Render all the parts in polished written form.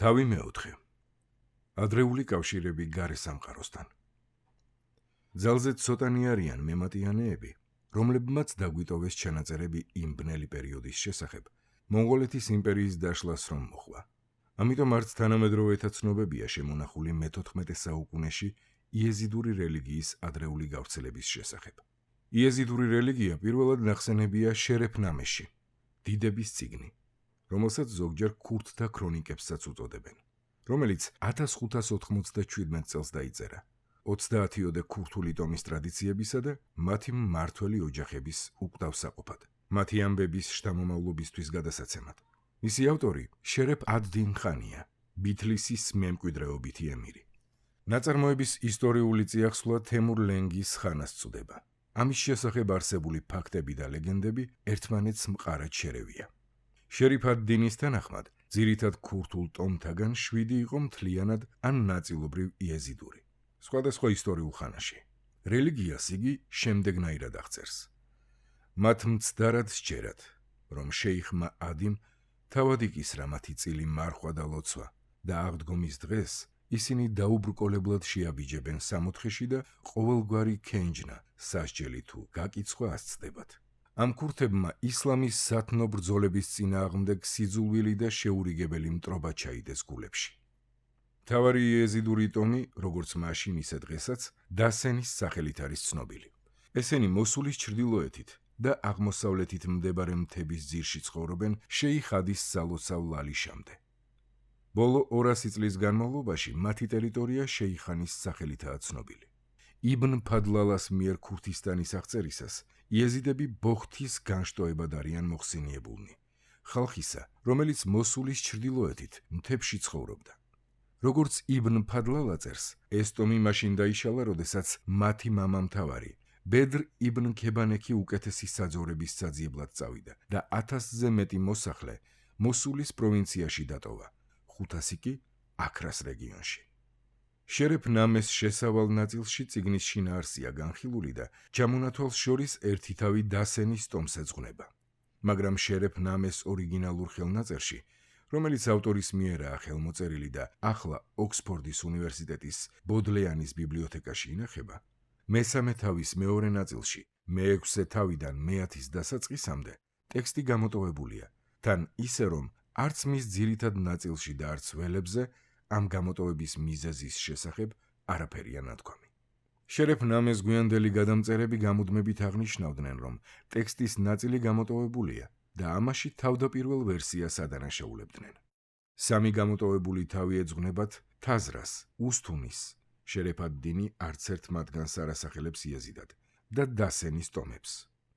თავი მეოთხე. ადრეული კავშირები გარე სამყაროსთან. ძალზე ცოტანი არიან მემატიანეები, რომლებმაც დაგვიტოვეს ჩანაწერები იმ ბნელი პერიოდის შესახებ, მონღოლეთის იმპერიის დაშლას რომ მოხდა. ამიტომ არც თანამედროვეთა ცნობებია შემონახული მე-14 საუკუნეში იეზიდური რელიგიის ადრეული გავრცელების შესახებ. იეზიდური რელიგია პირველად ნახსენებია შერეფ-ნამეში, დიდების წიგნი, რომელსაც ზოგჯერ ქურთთა ქრონიკებსაც უწოდებენ, რომელიც 1597 წელს დაიწერა, 30-ოდე ქურთული ტომის ტრადიციებისა და მათი მმართველი ოჯახების უკვდავსაყოფად, მათი ამბების შთამომავლობისთვის გადასაცემად. მისი ავტორი შერეფ ად-დინ ხანია, ბითლისის მემკვიდრეობითი ემირი. ნაწარმოების ისტორიული წიაღსვლა თემურ ლენგის ხანას წვდება. ამის შესახებ არსებული ფაქტები და ლეგენდები ერთმანეთს მყარად შერევია. შერიფ ად-დინის თანახმად, ძირითად ქურთულ ტომთაგან 7 იყო მთლიანად ან ნაწილობრივ იეზიდური. სხვადასხვა ისტორიულ ხანაში. რელიგიას იგი შემდეგნაირად აღწერს. მათ მცდარად სჯერათ, რომ შეიხმა ადიმ თავად იკისრა მათი წილი მარხვა და ლოცვა და აღდგომის დღეს ისინი დაუბრკოლებლად შეაბიჯებენ სამოთხეში და ყოველგვარი ქენჯნა, სასჯელი თუ გაკიცხვა ასწდებათ. ამ ქურთებმა ისლამის სათნო ბრძოლების წინააღმდეგ სიძულვილი და შეურიგებელი მტრობა ჩაიდეს გულებში. მთავარი იეზიდური ტომი, როგორც მაშინ ისე დღესაც, დასენის სახელით არის ცნობილი. ესენი მოსულის ჩრდილოეთით და აღმოსავლეთით მდებარე მთების ძირში ცხოვრობენ შეიხ ადის სალოცავ ლალიშამდე. ბოლო 200 წლის განმავლობაში მათი ტერიტორია შეიხანის სახელითაა ცნობილი. იბნ ფადლალას მიერ ქურთისტანის აღწერისას იეზიდები ბოხთის განშტოებად არიან მოხსენიებულნი, ხალხისა, რომელიც მოსულის ჩრდილოეთით მთებში ცხოვრობდა. როგორც იბნ ფადლალა წერს, ეს ტომი მაშინ დაიშალა, როდესაც მათი მამამთავარი ბედრ იბნ ქებანექი უკეთესი საძოვრების საძიებლად წავიდა და 1000-ზე მეტი მოსახლე მოსულის პროვინციაში დატოვა, 500 კი აქრას რეგიონში. შერეფ ნამეს შესავალ ნაწილში წიგნის შინაარსია განხილული და ჩამონათვალს შორის ერთი თავი დასენის ტომს ეძღვნება. მაგრამ შერეფ ნამეს ორიგინალურ ხელნაწერში, რომელიც ავტორის მიერაა ხელმოწერილი და ახლა ოქსფორდის უნივერსიტეტის ბოდლეანის ბიბლიოთეკაში ინახება, მესამე თავის მეორე ნაწილში, მე-6 თავიდან მე-10-ის დასაწყისამდე ტექსტი გამოტოვებულია, თან ისე რომ არც მის ძირითად ნაწილში და არც ველებზე ამ გამოტოვების მიზეზის შესახებ არაფერია ნათქვამი. შერეფ ნამეს გვიანდელი გადამწერები გამუდმებით აღნიშნავდნენ, რომ ტექსტის ნაწილი გამოტოვებულია და ამაში თავდაპირველ ვერსიას ადანაშაულებდნენ. სამი გამოტოვებული თავი ეძღვნებათ თაზრას, უსთუნის, შერეფ ად-დინი არც ერთ მათგანს არ ასახელებს იეზიდად და დასენის ტომებს.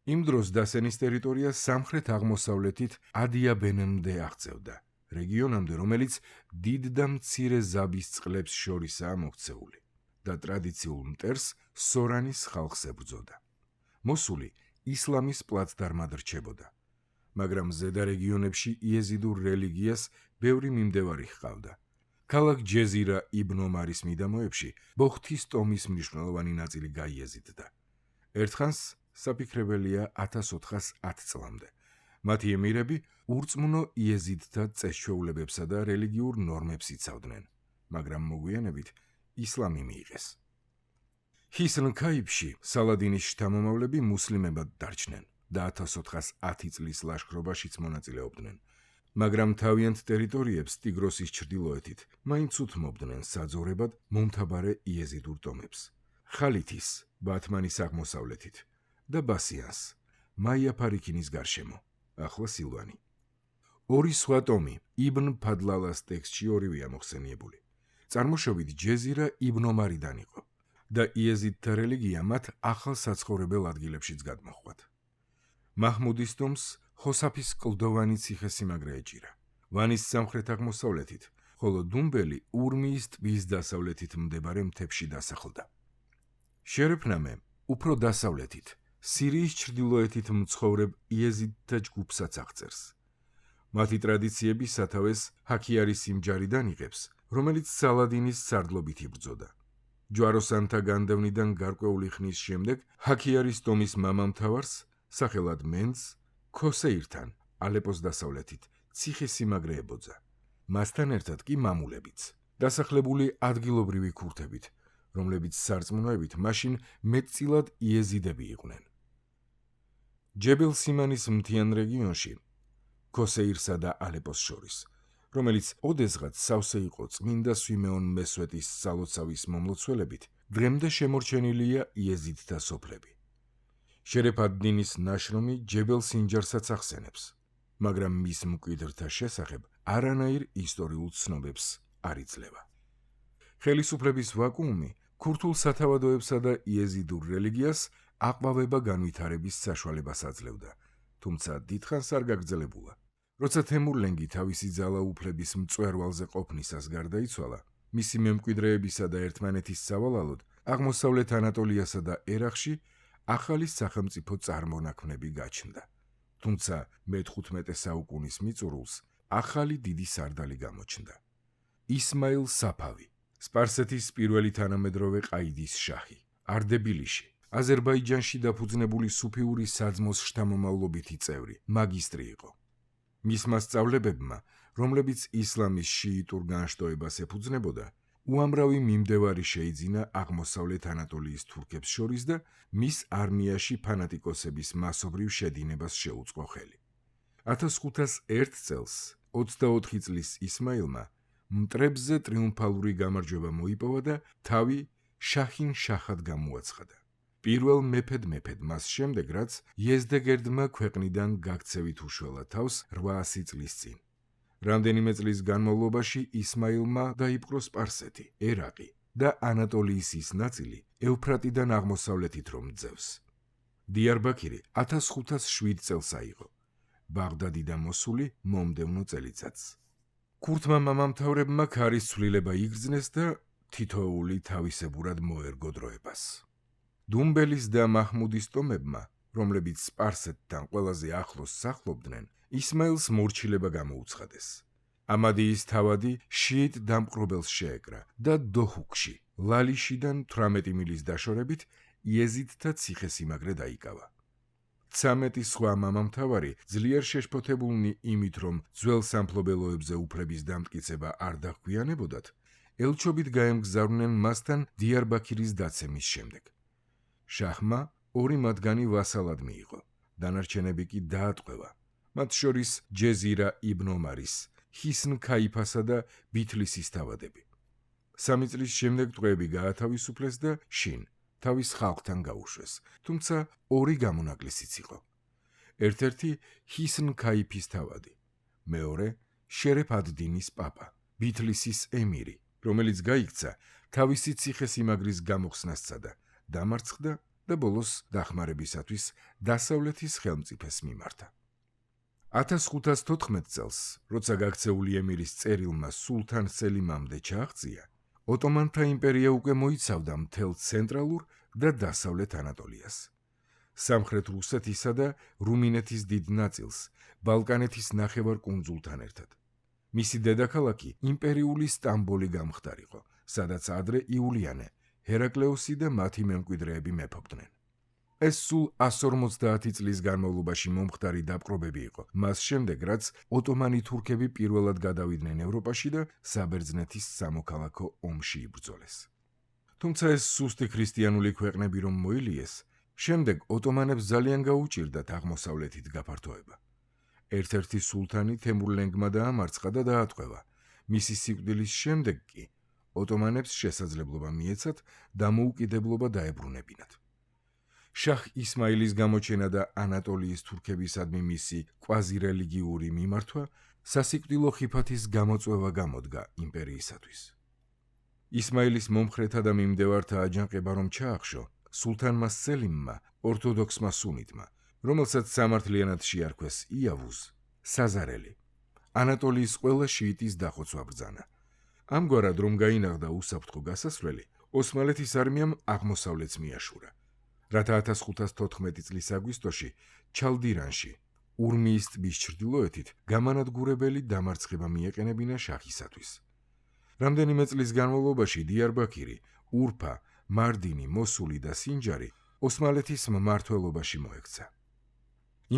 იმ დროს დასენის ტერიტორია სამხრეთ აღმოსავლეთით ადიაბენემდე აღწევდა, რეგიონამდე, რომელიც დიდ და მცირე ზაბის წყლებს შორისაა მოქცეული და ტრადიციულ მტერს სორანის ხალხს ებრძოდა. მოსული ისლამის პლაცდარმად რჩებოდა, მაგრამ ზედა რეგიონებში იეზიდურ რელიგიას ბევრი მიმდევარი ჰყავდა. ქალაქ ჯეზირა იბნ ომარის მიდამოებში ბოხთის ტომის მნიშვნელოვანი ნაწილი გაიეზიდდა. ერთხანს საფიქრებელია 1410 წლამდე. მათი ემირები ურწმუნო იეზიდთა წესჩვეულებებსა და რელიგიურ ნორმებს იცავდნენ, მაგრამ მოგვიანებით ისლამი მიიღეს. ჰისნ ქაიბში სალადინის შთამომავლები მუსლიმებად დარჩნენ და 1410 წლის ლაშქრობაშიც მონაწილეობდნენ, მაგრამ თავიანთ ტერიტორიებს ტიგროსის ჩრდილოეთით მაინც უთმობდნენ საძოვრებად მომთაბარე იეზიდურ ტომებს, ხალითის, ბათმანის აღმოსავლეთით და ბასიანს, მაია ფარიქინის გარშემო, ახლა სილვანი. ორი სხვა ტომი იბნ ფადლალას ტექსტში ორივეა მოხსენიებული. წარმოშობით ჯეზირა იბნ ომარიდან იყო და იეზიდთა რელიგია მათ ახალ საცხოვრებელ ადგილებშიც გადმოჰყვათ. მაჰმუდის ტომს ხოსაფის კლდოვანი ციხესიმაგრე ეჭირა, ვანის სამხრეთ აღმოსავლეთით, ხოლო დუმბელი ურმიის ტბის დასავლეთით მდებარე მთებში დასახლდა. შერეფ ნამე უფრო დასავლეთით, სირიის ჩრდილოეთით მცხოვრებ იეზიდთა ჯგუფსაც აღწერს. მათი ტრადიციები სათავეს ჰაქიარის იმჯარიდან იღებს, რომელიც სალადინის სარდლობით იბრძოდა. ჯვაროსანთა განდევნიდან გარკვეული ხნის შემდეგ ჰაქიარის ტომის მამამთავარს, სახელად მენს, ქოსეირთან, ალეპოს დასავლეთით, ციხესიმაგრე ებოძა. მასთან ერთად კი მამულებიც, დასახლებული ადგილობრივი ქურთებით, რომლებიც სარწმუნოებით მაშინ მეტწილად იეზიდები იყვნენ. ჯებელ სიმანის მთიან რეგიონში, ქოსეირსა და ალეპოს შორის, რომელიც ოდესღაც სავსე იყო წმინდა სვიმეონ მესვეტის სალოცავის მომლოცველებით, დღემდე შემორჩენილია იეზიდთა სოფლები. შერეფ ad-Dinis ნაშრომი ჯებელ სინჯარსაც ახსენებს, მაგრამ მის მკვიდრთა შესახებ არანაირ ისტორიულ ცნობებს არ იძლევა. ხელისუფლების ვაკუუმი ქურთულ სათავადოებსა და იეზიდურ რელიგიას აყვავება განვითარების საშუალებას აძლევდა, თუმცა დიდხანს არ გაგრძელებულა. როცა თემურლენგი თავისი ძალაუფლების მწვერვალზე ყოფნისას გარდაიცვალა, მისი მემკვიდრეებისა და ერთმანეთის სავალალოდ აღმოსავლეთ ანატოლიასა და ერაყში ახალი სახელმწიფო წარმონაქმნები გაჩნდა. თუმცა მე-15 საუკუნის მიწურულს ახალი დიდი სარდალი გამოჩნდა. ისმაილ საფავი, სპარსეთის პირველი თანამედროვე ყაიდის შაჰი, არდებილიში, აზერბაიჯანში დაფუძნებული სუფიური საძმოს შთამომავლობითი წევრი, მაგისტრი იყო. მისმა სწავლებებმა, რომლებიც ისლამის შიიტურ განშტოებას ეფუძნებოდა, უამრავი მიმდევარი შეიძინა აღმოსავლეთ ანატოლიის თურქებს შორის და მის არმიაში ფანატიკოსების მასობრივ შედინებას შეუწყო ხელი. 1501 წელს, 24 წლის ისმაილმა მტრებზე ტრიუმფალური გამარჯვება მოიპოვა და თავი შაჰინ შაჰად გამოაცხადა. პირველ მეფედ მას შემდეგ, რაც იეზდეგერდმა ქვეყნიდან გაქცევით უშველა თავს 800 წლის წინ. რამდენიმე წლის განმავლობაში ისმაილმა დაიპყრო სპარსეთი, ერაყი და ანატოლიის ის ნაწილი ევფრატიდან აღმოსავლეთით რომ ძევს. დიარბაქირი 1507 წელს აიღო, ბაღდადი და მოსული მომდევნო წელიწადს. ქურთმა მამამთავრებმა ქარის ცვლილება იგრძნეს და თითოეული თავისებურად მოერგო დროებას. დუმბელის და მაჰმუდის ტომებმა, რომლებიც სპარსეთთან ყველაზე ახლოს სახლობდნენ, ისმაილს მორჩილება გამოუცხადეს. ამადიის თავადი შიიტ დამპყრობელს შეეკრა და დოჰუკში, ლალიშიდან 18 მილის დაშორებით იეზიდთა ციხესიმაგრე დაიკავა. 13 სხვა მამამთავარი ძლიერ შეშფოთებულნი იმით, რომ ძველ სამფლობელოებზე უფლების დამტკიცება არ დაჰგვიანებოდათ, ელჩობით გაემგზავრნენ მასთან დიარბაქირის დაცემის შემდეგ. შაჰმა 2 მათგანი ვასალად მიიღო, დანარჩენები კი დაატყვევა, მათ შორის ჯეზირა იბნ ომარის, ჰისნ ქაიფასა და ბითლისის თავადები. 3 წლის შემდეგ ტყვეები გაათავისუფლეს და შინ თავის ხალხთან გაუშვეს, თუმცა 2 გამონაკლისიც იყო. ერთ-ერთი ჰისნ ქაიფის თავადი, მეორე შერეფ ad-Dinis პაპა, ბითლისის ემირი, რომელიც გაიქცა თავისი ციხესიმაგრის გამოხსნასსა და დამარცხდა და ბოლოს დახმარებისათვის დასავლეთის ხელმწიფეს მიმართა. 1514 წელს, როცა გაქცეული ემირის წერილმა სულთან სელიმამდე ჩააღწია, ოტომანთა იმპერია უკვე მოიცავდა მთელ ცენტრალურ და დასავლეთ ანატოლიას. სამხრეთ რუსეთისა და რუმინეთის დიდ ნაწილს, ბალკანეთის ნახევარკუნძულთან ერთად. მისი დედაქალაქი იმპერიული სტამბოლი გამხდარიყო, სადაც ადრე იულიანე, ჰერაკლეოსი და მათი მემკვიდრეები მეფობდნენ. ეს სულ 150 წლის განმავლობაში მომხდარი დაპყრობები იყო, მას შემდეგ, რაც ოტომანი თურქები პირველად გადავიდნენ ევროპაში და საბერძნეთის სამოქალაქო ომში იბრძოლეს. თუმცა ეს სუსტი ქრისტიანული ქვეყნები რომ მოილიეს, შემდეგ ოტომანებს ძალიან გაუჭირდათ აღმოსავლეთით გაფართოება. ერთ-ერთი სულთანი თემურლენგმა დაამარცხა და დაატყვევა. მისი სიკვდილის შემდეგ კი ოტომანებს შესაძლებლობა მიეცათ დამოუკიდებლობა დაებრუნებინათ. შაჰ ისმაილის გამოჩენა და ანატოლიის თურქებისადმი მისი კვაზირელიგიური მიმართვა სასიკვდილო ხიფათის გამოწვევა გამოდგა იმპერიისათვის. ისმაილის მომხრეთა და მიმდევართა აჯანყება რომ ჩაახშო, სულთანმა სელიმმა, ორთოდოქსმა სუნიტმა, რომელსაც სამართლიანად შეარქვეს იავუზ, საზარელი, ანატოლიის ყველა შიიტის დახოცვა ბრძანა. ამგვარად რომ გაინაღდა უსაფრთხო გასასვლელი, ოსმალეთის არმიამ აღმოსავლეთს მიაშურა. რათა 1514 წლის აგვისტოში ჩალდირანში, ურმიის ტბის ჩრდილოეთით, გამანადგურებელი დამარცხება მიეყენებინა შაჰისათვის. რამდენიმე წლის განმავლობაში დიარბაქირი, ურფა, მარდინი, მოსული და სინჯარი ოსმალეთის მმართველობაში მოექცა.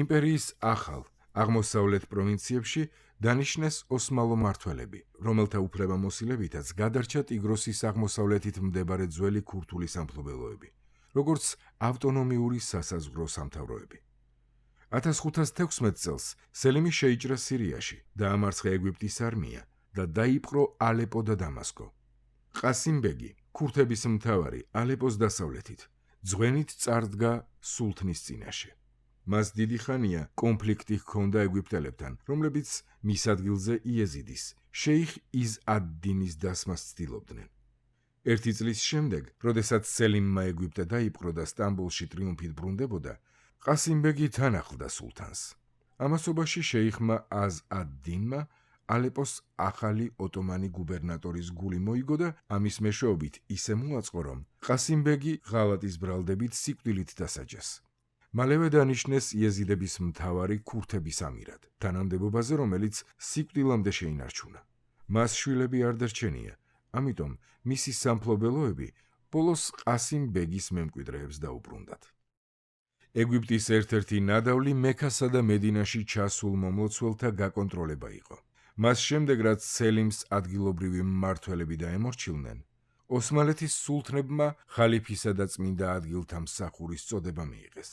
იმპერიის ახალ აღმოსავლეთ პროვინციებში დანიშნეს ოსმალო მმართველები, რომელთა უფლებამოსილებითაც გადარჩა ტიგროსის აღმოსავლეთით მდებარე ძველი ქურთული სამფლობელოები, როგორც ავტონომიური სასაზღვრო სამთავროები. 1516 წელს სელიმი შეიჭრა სირიაში, დაამარცხა ეგვიპტის არმია და დაიპყრო ალეპო და დამასკო. ყასიმ ბეგი, ქურთების მთავარი ალეპოს დასავლეთით, ძღვენით წარდგა სულთნის წინაშე. მას დიდი ხანია კონფლიქტი ჰქონდა ეგვიპტელებთან, რომლებიც მის ადგილზე იეზიდის, შეიხ ის ად-დინის დასმას ცდილობდნენ. ერთი წლის შემდეგ, როდესაც სელიმმა ეგვიპტე დაიპყრო და სტამბოლში ტრიუმფით ბრუნდებოდა, ყასიმ ბეგი თან ახლდა სულთანს. ამასობაში შეიხმა az ad-dinმა ალეპოს ახალი ოტომანი გუბერნატორის გული მოიგო და ამის მეშვეობით ისე მოაწყო, რომ ყასიმ ბეგი ღალატის ბრალდებით სიკვდილით დასაჯეს. მალევე დანიშნეს იეზიდების მთავარი ქურთების ამირად, თანამდებობაზე, რომელიც სიკვდილამდე შეინარჩუნა. მას შვილები არ დარჩენია, ამიტომ მისი სამფლობელოები ბოლოს ყასიმ ბეგის მემკვიდრეებს დაუბრუნდათ. ეგვიპტის ერთ-ერთი ნადავლი მექასა და მედინაში ჩასულ მომლოცველთა გაკონტროლება იყო. მას შემდეგ, რაც სელიმს ადგილობრივი მმართველები დაემორჩილნენ, ოსმალეთის სულთნებმა ხალიფისა და წმინდა ადგილთა მსახურის წოდება მიიღეს.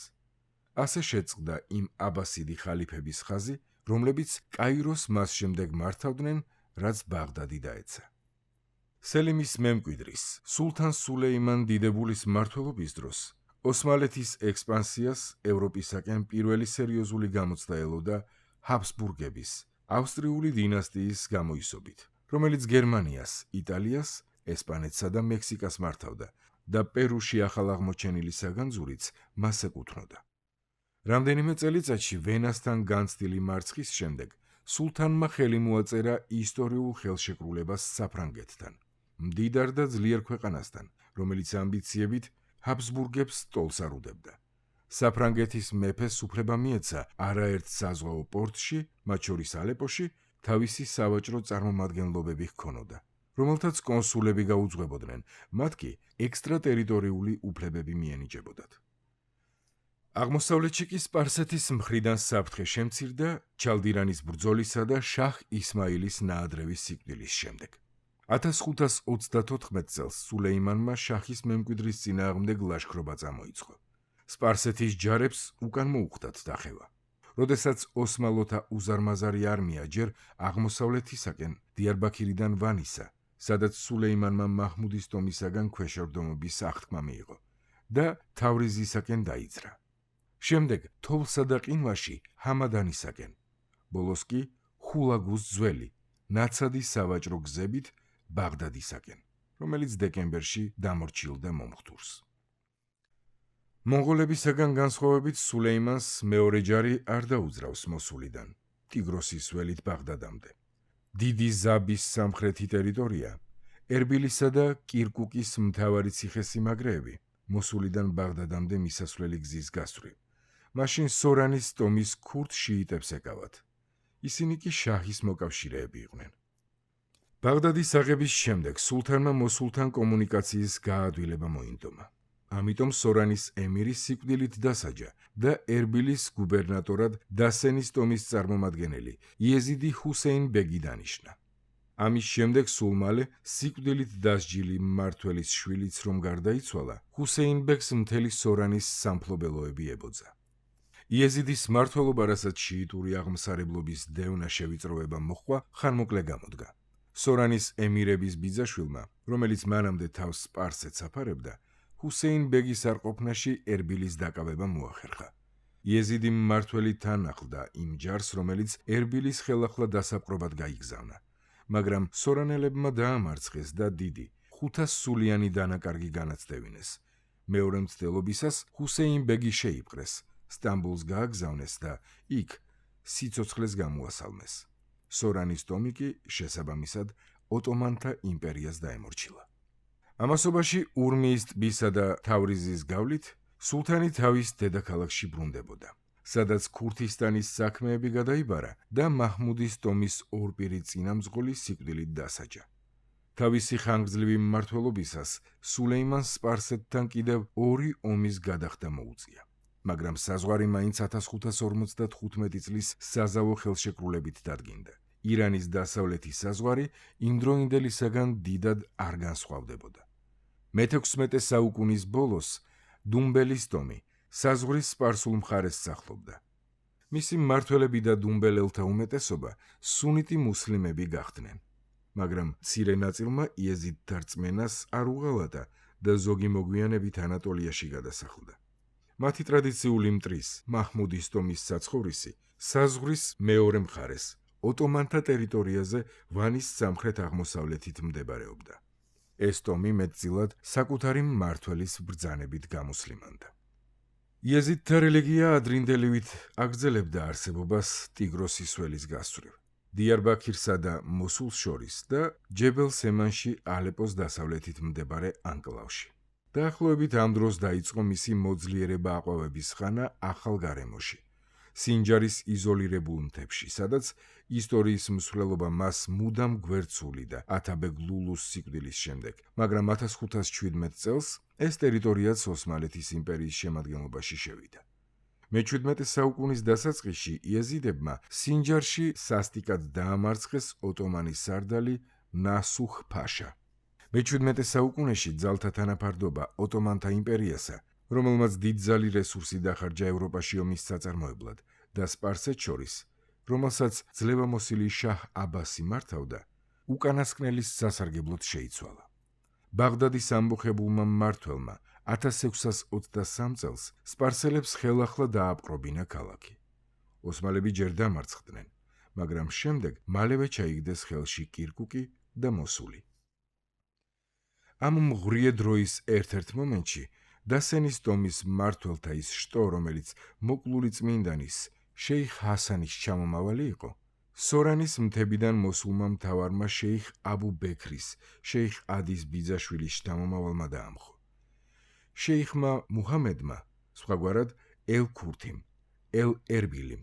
ასე შეწყდა იმ აბასიდი ხალიფების ხაზი, რომლებიც კაიროს მას შემდეგ მართავდნენ, რაც ბაღდადი დაეცა. სელიმის მემკვიდრის, სულთან სულეიმან დიდებულის მმართველობის დროს, ოსმალეთის ექსპანსიას ევროპისაკენ პირველი სერიოზული გამოცდა ელოდა ჰაბსბურგების, ავსტრიული დინასტიის გამოისობით, რომელიც გერმანიას, იტალიას, ესპანეთსა და მექსიკას მართავდა და პერუში ახალაღმოჩენილი საგანძურიც მას ეკუთვნოდა. რამდენიმე წელიწადში ვენასთან განცდილი მარცხის შემდეგ, სულთანმა ხელი მოაწერა ისტორიულ ხელშეკრულებას საფრანგეთთან, მდიდარ და ძლიერ ქვეყანასთან, რომელიც ამბიციებით ჰაბსბურგებს ტოლს არ უდებდა. საფრანგეთის მეფეს უფლება მიეცა არაერთ საზღვაო პორტში, მათ შორის ალეპოში, თავისი სავაჭრო წარმომადგენლობები ჰქონოდა, რომელთაც კონსულები გაუძღვებოდნენ, მათ კი ექსტრატერიტორიული უფლებები მიენიჭებოდათ. აღმოსავლეთში კი სპარსეთის მხრიდან საფრთხე შემცირდა ჩალდირანის ბრძოლისა და შაჰ ისმაილის ნაადრევის სიკვდილის შემდეგ. 1534 წელს სულეიმანმა შაჰის მემკვიდრის წინააღმდეგ ლაშქრობა წამოიწყო. სპარსეთის ჯარებს უკან მოუხდათ დახევა. როდესაც ოსმალოთა უზარმაზარი არმია ჯერ აღმოსავლეთისაკენ დიარბაქირიდან ვანისა, სადაც სულეიმანმა მაჰმუდის ტომისაგან ქვეშევრდომობის აღთქმა მიიღო და თავრიზისაკენ დაიძრა. შემდეგ თოვლსა და ყინვაში ჰამადანისაკენ, ბოლოს კი ხულაგუს ძველი, ნაცადი სავაჭრო გზებით ბაღდადისაკენ, რომელიც დეკემბერში დამორჩილდა მომხდურს. მონღოლებისაგან განსხვავებით სულეიმანს მეორე ჯარი არ დაუძრავს მოსულიდან, ტიგროსის ველით ბაღდადამდე. დიდი ზაბის სამხრეთი ტერიტორია, ერბილისა და კირკუკის მთავარი ციხესიმაგრეები, მოსულიდან ბაღდადამდე მისასვლელი გზის გასწვრივ. მაშინ სორანის ტომის ქურთ შიიტებს ეკავათ. ისინი კი შაჰის მოკავშირეები იყვნენ. ბაღდადის აღების შემდეგ სულთანმა მოსულთან კომუნიკაციის გაადვილება მოინდომა. ამიტომ სორანის ემირი სიკვდილით დასაჯა და ერბილის გუბერნატორად დასენის ტომის წარმომადგენელი იეზიდი ჰუსეინ ბეგი დანიშნა. ამის შემდეგ სულ მალე სიკვდილით დასჯილი მმართველის შვილიც რომ გარდაიცვალა, ჰუსეინ ბეგს მთელი სორანის სამფლობელოები ებოძა. იეზიდის მმართველობა, რასაც შიიტური აღმსარებლობის დევნა შევიწროება მოჰყვა, ხანმოკლე გამოდგა. სორანის ემირების ბიძაშვილმა, რომელიც მანამდე თავს სპარსეთს აფარებდა, ჰუსეინ ბეგის არყოფნაში ერბილის დაკავება მოახერხა. იეზიდი მმართველი თან ახლდა იმ ჯარს, რომელიც ერბილის ხელახლა დასაპყრობად გაიგზავნა, მაგრამ სორანელებმა დაამარცხეს და დიდი 500 სულიანი დანაკარგი განაცდევინეს. მეორე მცდელობისას ჰუსეინ ბეგი შეიპყრეს, სტამბოლს გააგზავნეს და იქ სიცოცხლეს გამოასალმეს. სორანის ტომი კი შესაბამისად ოტომანთა იმპერიას დაემორჩილა. ამასობაში ურმიის ტბისა და თავრიზის გავლით სულთანი თავის დედაქალაქში ბრუნდებოდა, სადაც ქურთისტანის საქმეები გადაიბარა და მაჰმუდის ტომის ორპირი წინამძღოლი სიკვდილით დასაჯა. თავისი ხანგრძლივი მმართველობისას სულეიმანს სპარსეთთან კიდევ ორი ომის გადახდა მოუწია, მაგრამ საზღვარი მაინც 1555 წლის საზავო ხელშეკრულებით დადგინდა. ირანის დასავლეთის საზღვარი იმდროინდელისაგან დიდად არ განსხვავდებოდა. მე-16 საუკუნის ბოლოს დუმბელის ტომი საზღვრის სპარსულ მხარეს სახლობდა. მისი მმართველები და დუმბელელთა უმეტესობა სუნიტი მუსლიმები გახდნენ, მაგრამ მცირე ნაწილმა იეზიდთა რწმენას არ უღალატა და ზოგი მოგვიანებით ანატოლიაში გადასახლდა. მათი ტრადიციული მტრის, მაჰმუდის ტომის საცხოვრისი საზღვრის მეორე მხარეს, ოტომანთა ტერიტორიაზე ვანის სამხრეთ-აღმოსავლეთით მდებარეობდა. ეს ტომი მეტწილად საკუთარი მმართველის ბრძანებით გამუსლიმანდა. იეზიდთა რელიგია ადრინდელივით აგრძელებდა არსებობას ტიგროსის ველის გასწვრივ, დიარბაქირსა და მოსულს შორის და ჯებელ სემანში ალეპოს დასავლეთით მდებარე ანკლავში. დაახლოებით ამ დროს დაიწყო მისი მოძლიერება აყვავების ხანა ახალ გარემოში, სინჯარის იზოლირებულ მთებში, სადაც ისტორიის მსვლელობა მას მუდამ გვერდსულიდა ათაბეგ ლულუს სიკვდილის შემდეგ, მაგრამ 1517 წელს ეს ტერიტორიაც ოსმალეთის იმპერიის შემადგენლობაში შევიდა. მე-17 საუკუნის დასაწყისში იეზიდებმა სინჯარში სასტიკად დაამარცხეს ოტომანის სარდალი ნასუხ ფაშა. მე-17 საუკუნეში ძალთა თანაფარდობა ოტომანთა იმპერიასა, რომელმაც დიდძალი რესურსი დახარჯა ევროპაში ომის საწარმოებლად და სპარსეთს შორის, რომელსაც ძლევამოსილი შაჰ აბასი მართავდა, უკანასკნელის სასარგებლოდ შეიცვალა. ბაღდადის ამბოხებულმა მმართველმა 1623 წელს სპარსელებს ხელახლა დააპყრობინა ქალაქი. ოსმალები ჯერ დამარცხდნენ, მაგრამ შემდეგ მალევე ჩაიგდეს ხელში კირკუკი და მოსული. ამ მღვრიე დროის ერთ-ერთ მომენტში დასენის ტომის მმართველთა ის შტო, რომელიც მოკლული წმინდანის შეიხ ჰასანის ჩამომავალი იყო, სორანის მთებიდან მოსულმა მთავარმა შეიხ აბუ ბექრის, შეიხ ადის ბიძაშვილის შთამომავალმა დაამხო. შეიხმა მუჰამედმა, სხვაგვარად ელ-ქურთიმ, ელ-ერბილიმ,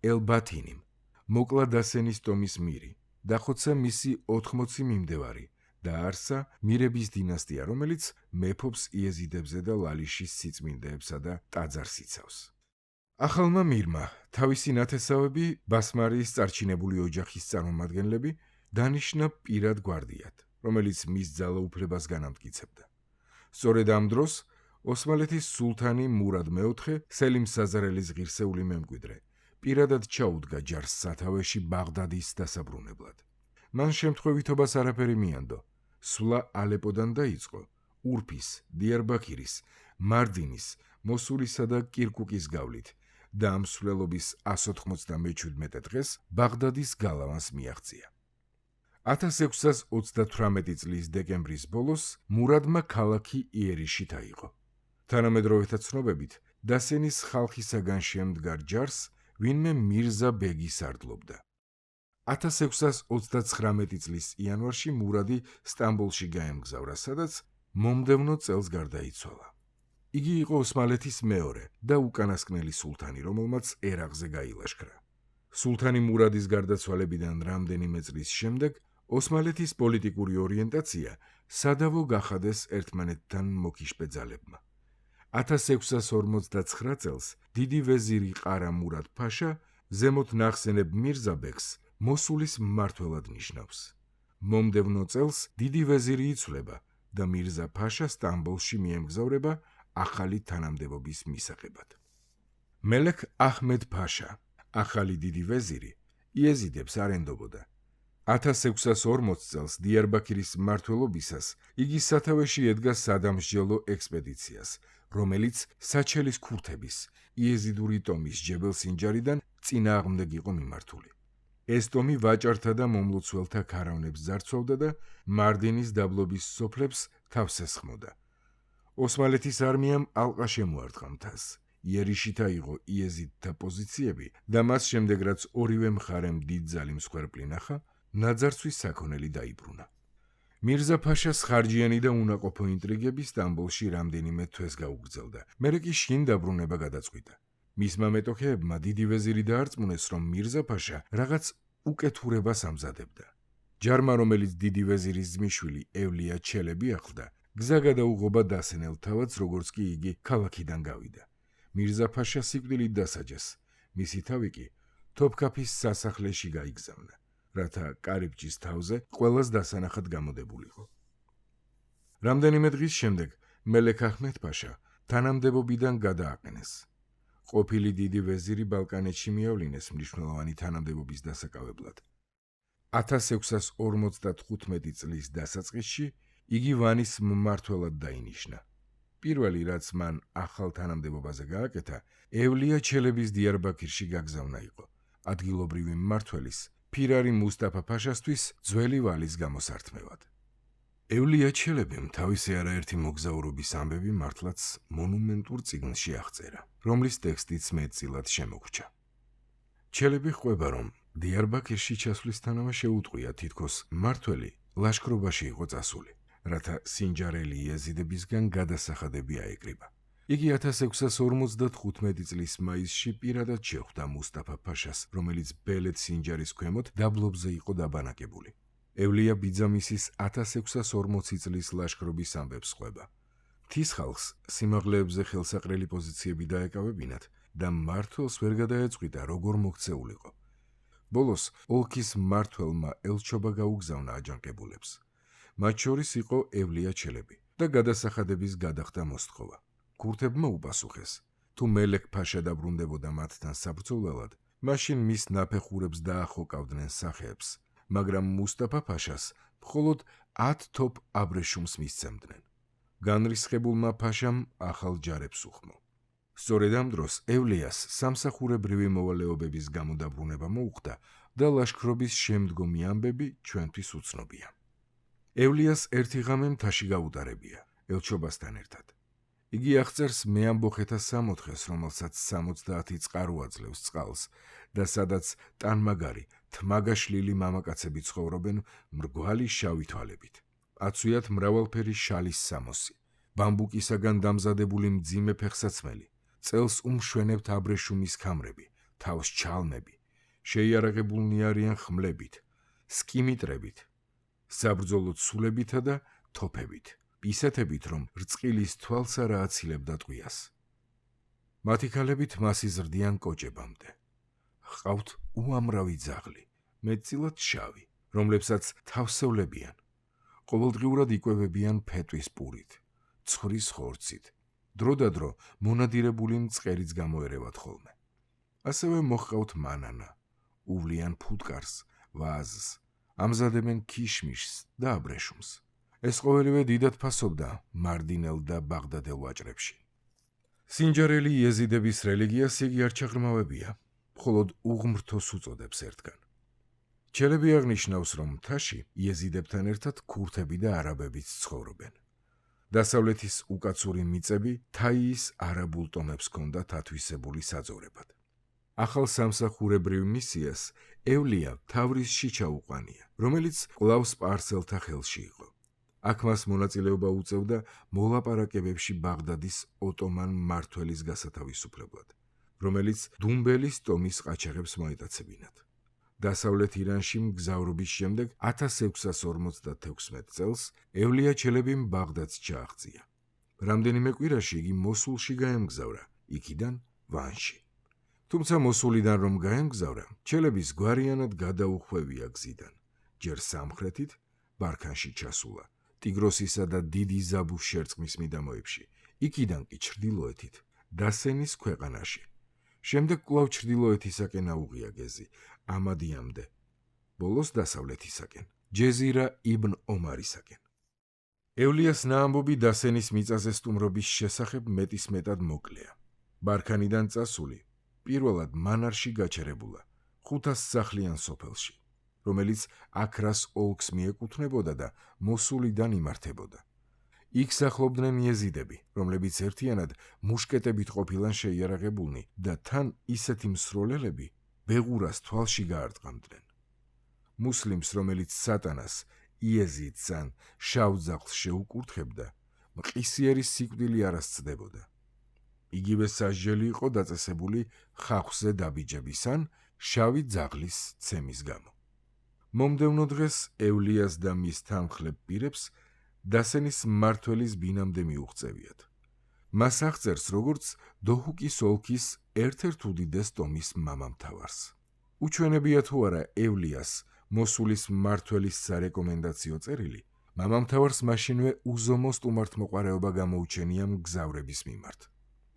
ელ-ბათინიმ, მოკლა დასენის ტომის მირი, დახოცა მისი 80 მიმდევარი, დააარსა მირების დინასტია, რომელიც მეფობს იეზიდებზე და ლალიშის სიწმინდეებსა და ტაძარს იცავს. ახალმა მირმა თავისი ნათესავები, ბასმარიის წარჩინებული ოჯახის წარმომადგენლები, დანიშნა პირად გვარდიად, რომელიც მის ძალაუფლებას განამტკიცებდა. სწორედ ამ დროს ოსმალეთის სულთანი მურად მეოთხე, სელიმ საზარელის ღირსეული მემკვიდრე, პირადად ჩაუდგა ჯარს სათავეში ბაღდადის დასაბრუნებლად. მან შემთხვევითობას არაფერი მიანდო. სვლა ალეპოდან დაიწყო, ურფის, დიარბაქირის, მარდინის, მოსულისა და კირკუკის გავლით და ამ სვლელობის 197 დღეს ბაღდადის გალავანს მიაღწია. 1638 წლის დეკემბრის ბოლოს მურადმა ქალაქი იერიში დაიღო. თანამედროვეთა ცნობებით, დასენის ხალხისაგან შემდგარ ჯარს ვინმე მირზა ბეგი სარდლობდა. 1639 წლის იანვარში მურადი სტამბოლში გაემგზავრა, სადაც მომდევნო წელს გარდაიცვალა. იგი იყო ოსმალეთის მეორე და უკანასკნელი სულთანი, რომელმაც ერაყზე გაილაშქრა. სულთანი მურადის გარდაცვალებიდან რამდენიმე წლის შემდეგ ოსმალეთის პოლიტიკური ორიენტაცია სადავო გახადეს ერთმანეთთან მოკიშპე ძალებმა. 1659 წელს დიდი ვეზირი ყარა მურად ფაშა ზემოთ ნახსენებ მირზა ბეგს მოსულის მმართველად ნიშნავს. მომდევნო წელს დიდი ვეზირი იცვლება და მირზა ფაშა სტამბოლში მიემგზავრება ახალი თანამდებობის მისაღებად. მელექ აჰმედ ფაშა, ახალი დიდი ვეზირი, იეზიდებს არ ენდობოდა. 1640 წელს დიარბაქირის მმართველობისას იგი სათავეში ედგა სადამსჯელო ექსპედიციას, რომელიც საჩელის ქურთების, იეზიდური ტომის ჯებელ სინჯარიდან წინააღმდეგ იყო მიმართული. ეს ტომი ვაჭართა და მომლოცველთა ქარავნებს ძარცვავდა და მარდინის დაბლობის სოფლებს თავს ესხმოდა. ოსმალეთის არმიამ ალყა შემოარტყა მთას. იერიში დაიღო იეზიდთა პოზიციები და მას შემდეგ, რაც ორივე მხარემ დიდძალი მსხვერპლი ნახა, ნაძარცვის საქონელი დაიბრუნა. მირზა ფაშას ხარჯიანი და უნაყოფო ინტრიგები სტამბოლში რამდენიმე თვეს გაუგრძელდა. მერე კი შინ დაბრუნება გადაწყვიტა. მისმა მეტოქეებმა დიდი ვეზირი დაარწმუნეს, რომ მირზა ფაშა რაღაც უკეთურებას ამზადებდა. ჯარმა, რომელიც დიდი ვეზირის ძმისშვილი ევლია ჩელები ახლდა, გზა გადაუღობა დასენელ თავადს, როგორც კი იგი ქალაქიდან გავიდა. მირზა ფაშა სიკვდილით დასაჯეს. მისი თავი კი თოფქაფის სასახლეში გაიგზავნა. რათა კარიბჭის თავზე ყველას დასანახად გამოდებულიყო. რამდენიმე დღის შემდეგ მელექ აჰმედ-ფაშა თანამდებობიდან გადააყენეს. ყოფილი დიდი ვეზირი ბალკანეთში მიავლინეს მნიშვნელოვანი თანამდებობის დასაკავებლად. 1655 წლის დასაწყისში იგი ვანის მმართველად დაინიშნა. პირველი, რაც მან ახალ თანამდებობაზე გააკეთა, ევლია ჩელების დიარბაქირში გაგზავნა იყო, ადგილობრივი მმართველის ფირარი მუსტაფა-ფაშასთვის ძველი ვალის გამოსართმევად. ევლია ჩელებიმ თავისი არაერთი მოგზაურობის ამბები მართლაც მონუმენტურ წიგნში აღწერა, რომლის ტექსტიც მეტწილად შემოგვჭა. ჩელები ხვდება, რომ დიარბაქირში ჩასვლისთანავე შეუტყვია თითქოს მმართველი ლაშქრობაში იყო წასული, რათა სინჯარელი იეზიდებისგან გადასახადები აეკრიბა. იგი 1655 წლის მაისში პირადად შეხვდა მუსტაფა-ფაშას, რომელიც ბელეთ სინჯარის ქვემოთ დაბლობზე იყო დაბანაკებული. ევლია ბიძამისის 1640 წლის ლაშქრობის ამბებს ხვდება. მთის ხალხს სიმაღლეებზე ხელსაყრელი პოზიციები დაეკავებინათ და მმართველს ვერ გადაეწყვიტა, როგორ მოქცეულიყო. ბოლოს ოლქის მმართველმა ელჩობა გაუგზავნა აჯანყებულებს. მათ შორის იყო ევლია ჩელები და გადასახადების გადახდა მოსთხოვა. ქურთებმა უპასუხეს, თუ მელექ-ფაშა დაბრუნდებოდა მათთან საბრძოლველად, მაშინ მის ნაფეხურებს დაახოკავდნენ სახეებს, მაგრამ მუსტაფა-ფაშას მხოლოდ 10 თოფ აბრეშუმს მისცემდნენ. განრისხებულმა ფაშამ ახალ ჯარებს უხმო. სწორედ ამ დროს ევლიას სამსახურებრივი მოვალეობების გამოდაბრუნება მოუხდა და ლაშქრობის შემდგომი ამბები ჩვენთვის უცნობია. ევლიას ერთი ღამე მთაში გაუტარებია, ელჩობასთან ერთად. იგი აღწერს მეამბოხეთა სამოთხეს, რომელსაც 70 წყარო აძლევს წყალს და სადაც ტანმაგარი, თმაგაშლილი მამაკაცები ცხოვრობენ მრგვალი შავი თვალებით. აცვიათ მრავალფერი შალის სამოსი, ბამბუკისაგან დამზადებული მძიმე ფეხსაცმელი, წელს უმშვენებთ აბრეშუმის ქამრები, თავს ჩალმები, შეიარაღებულნი არიან ხმლებით, სკიმიტრებით, საბრძოლო ცულებითა და თოფებით, ისეთებით, რომ რწყილის თვალს არ ააცილებდა ტყვიას. მათი ქალებით მას იზრდიან კოჭებამდე. ჰყავთ უამრავი ძაღლი, მეტწილად შავი, რომლებსაც თავსევლებიან. ყოველდღიურად იკვებებიან ფეტვის პურით, ცხრის ხორცით, დროდადრო მონადირებული მწყერიც გამოერევათ ხოლმე. ასევე მოჰყავთ მანანა, უვლიან ფუტკარს, ვაზს, ამზადებენ ქიშმიშს და აბრეშუმს. ეს ყოველივე დიდად ფასობდა მარდინელ და ბაღდადელ ვაჭრებში. სინჯარელი იეზიდების რელიგიას იგი არ ჩაღრმავებია, მხოლოდ უღმრთოს უწოდებს ერთგან. ჩელები აღნიშნავს, რომ მთაში იეზიდებთან ერთად ქურთები და არაბებიც ცხოვრობენ. დასავლეთის უკაცური მიწები თაიის არაბულ ტომებს ჰქონდათ ათვისებული საძოვრებად. ახალ სამსახურებრივ მისიას ევლია თავრისში ჩაუყვანია, რომელიც ყლავს სპარსელთა ხელში იყო. აქ მას მონაწილეობა უწევდა მოლაპარაკებებში ბაღდადის ოტომან მმართველის გასათავისუფლებლად, რომელიც დუმბელის ტომის ყაჩაღებს მოეტაცებინათ. დასავლეთ ირანში მგზავრობის შემდეგ 1656 წელს ევლია ჩელებიმ ბაღდადს ჩააღწია. რამდენიმე კვირაში იგი მოსულში გაემგზავრა, იქიდან ვანში. თუმცა მოსულიდან რომ გაემგზავრა, ჩელების გვარიანად გადაუხვევია გზიდან, ჯერ სამხრეთით, ბარქანში ჩასულა, ტიგროსისა და დიდი ზაბუს შერწყმის მიდამოებში, იქიდან კი ჩრდილოეთით, დასენის ქვეყანაში. შემდეგ კვლავ ჩრდილოეთისაკენ აუღია გეზი, ამადიამდე, ბოლოს დასავლეთისაკენ, ჯეზირა იბნ ომარისაკენ. ევლიას ნაამბობი დასენის მიწაზე სტუმრობის შესახებ მეტისმეტად მოკლეა. ბარქანიდან წასული, პირველად მანარში გაჩერებულა, 500 სახლიან სოფელში, რომელიც აქრას ოლქს მიეკუთვნებოდა და მოსულიდან იმართებოდა. იქ სახლობდნენ იეზიდები, რომლებიც ერთიანად მუშკეტებით ყოფილან შეიარაღებულნი და თან ისეთი მსროლელები ბეღურას თვალში გაარტყამდნენ. მუსლიმს, რომელიც სატანას, იეზიდს ან შავ ძაღლს შეუკურთხებდა, მყისიერი სიკვდილი არ ასწდებოდა. იგივე სასჯელი იყო დაწესებული ხახვზე დაბიჯების ან შავი ძაღლის ცემის გამო. მომდევნო დღეს ევლიას და მის თანმხლებ პირებს დასენის მმართველის ბინამდე მიუღწევიათ. მას აღწერს როგორც დოჰუკის ოლქის ერთ-ერთ უდიდეს ტომის მამამთავარს. უჩვენებია თუ არა ევლიას მოსულის მმართველის სარეკომენდაციო წერილი მამამთავარს მაშინვე უზომო სტუმართმოყვარეობა გამოუჩენია მგზავრების მიმართ.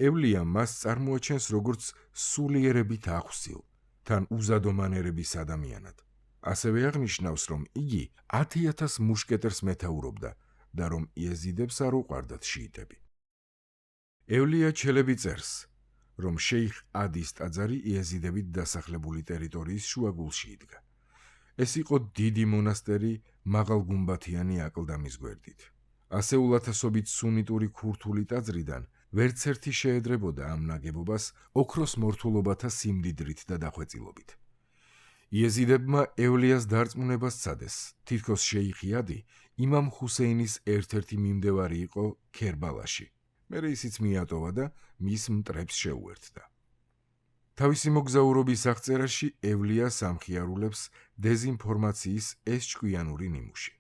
ევლია მას წარმოაჩენს როგორც სულიერებით აღვსილ, თან უზადო მანერების ადამიანად. ასევე აღნიშნავს, რომ იგი 10,000 მუშკეტერს მეთაურობდა და რომ იეზიდებს არ უყვარდათ შიიტები. ევლია ჩელები წერს, რომ შეიხ ადის ტაძარი იეზიდებით დასახლებული ტერიტორიის შუაგულში იდგა. ეს იყო დიდი მონასტერი მაღალგუმბათიანი აკლდამის გვერდით. ასეულათასობით სუნიტური ქურთული ტაძრიდან ვერც ერთი შეედრებოდა ამ ნაგებობას ოქროს მორთულობათა სიმდიდრით და დახვეწილობით. იეზიდებმა ევლიას დარწმუნებას სცადეს, თითქოს შეიხი ადი იმამ ჰუსეინის ერთ-ერთი მიმდევარი იყო ქერბალაში. მერე ისიც მიატოვა და მის მტრებს შეუერთდა. თავისი მოგზაურობის აღწერაში ევლიას ამხიარულებს დეზინფორმაციის ეს ჭკვიანური ნიმუში.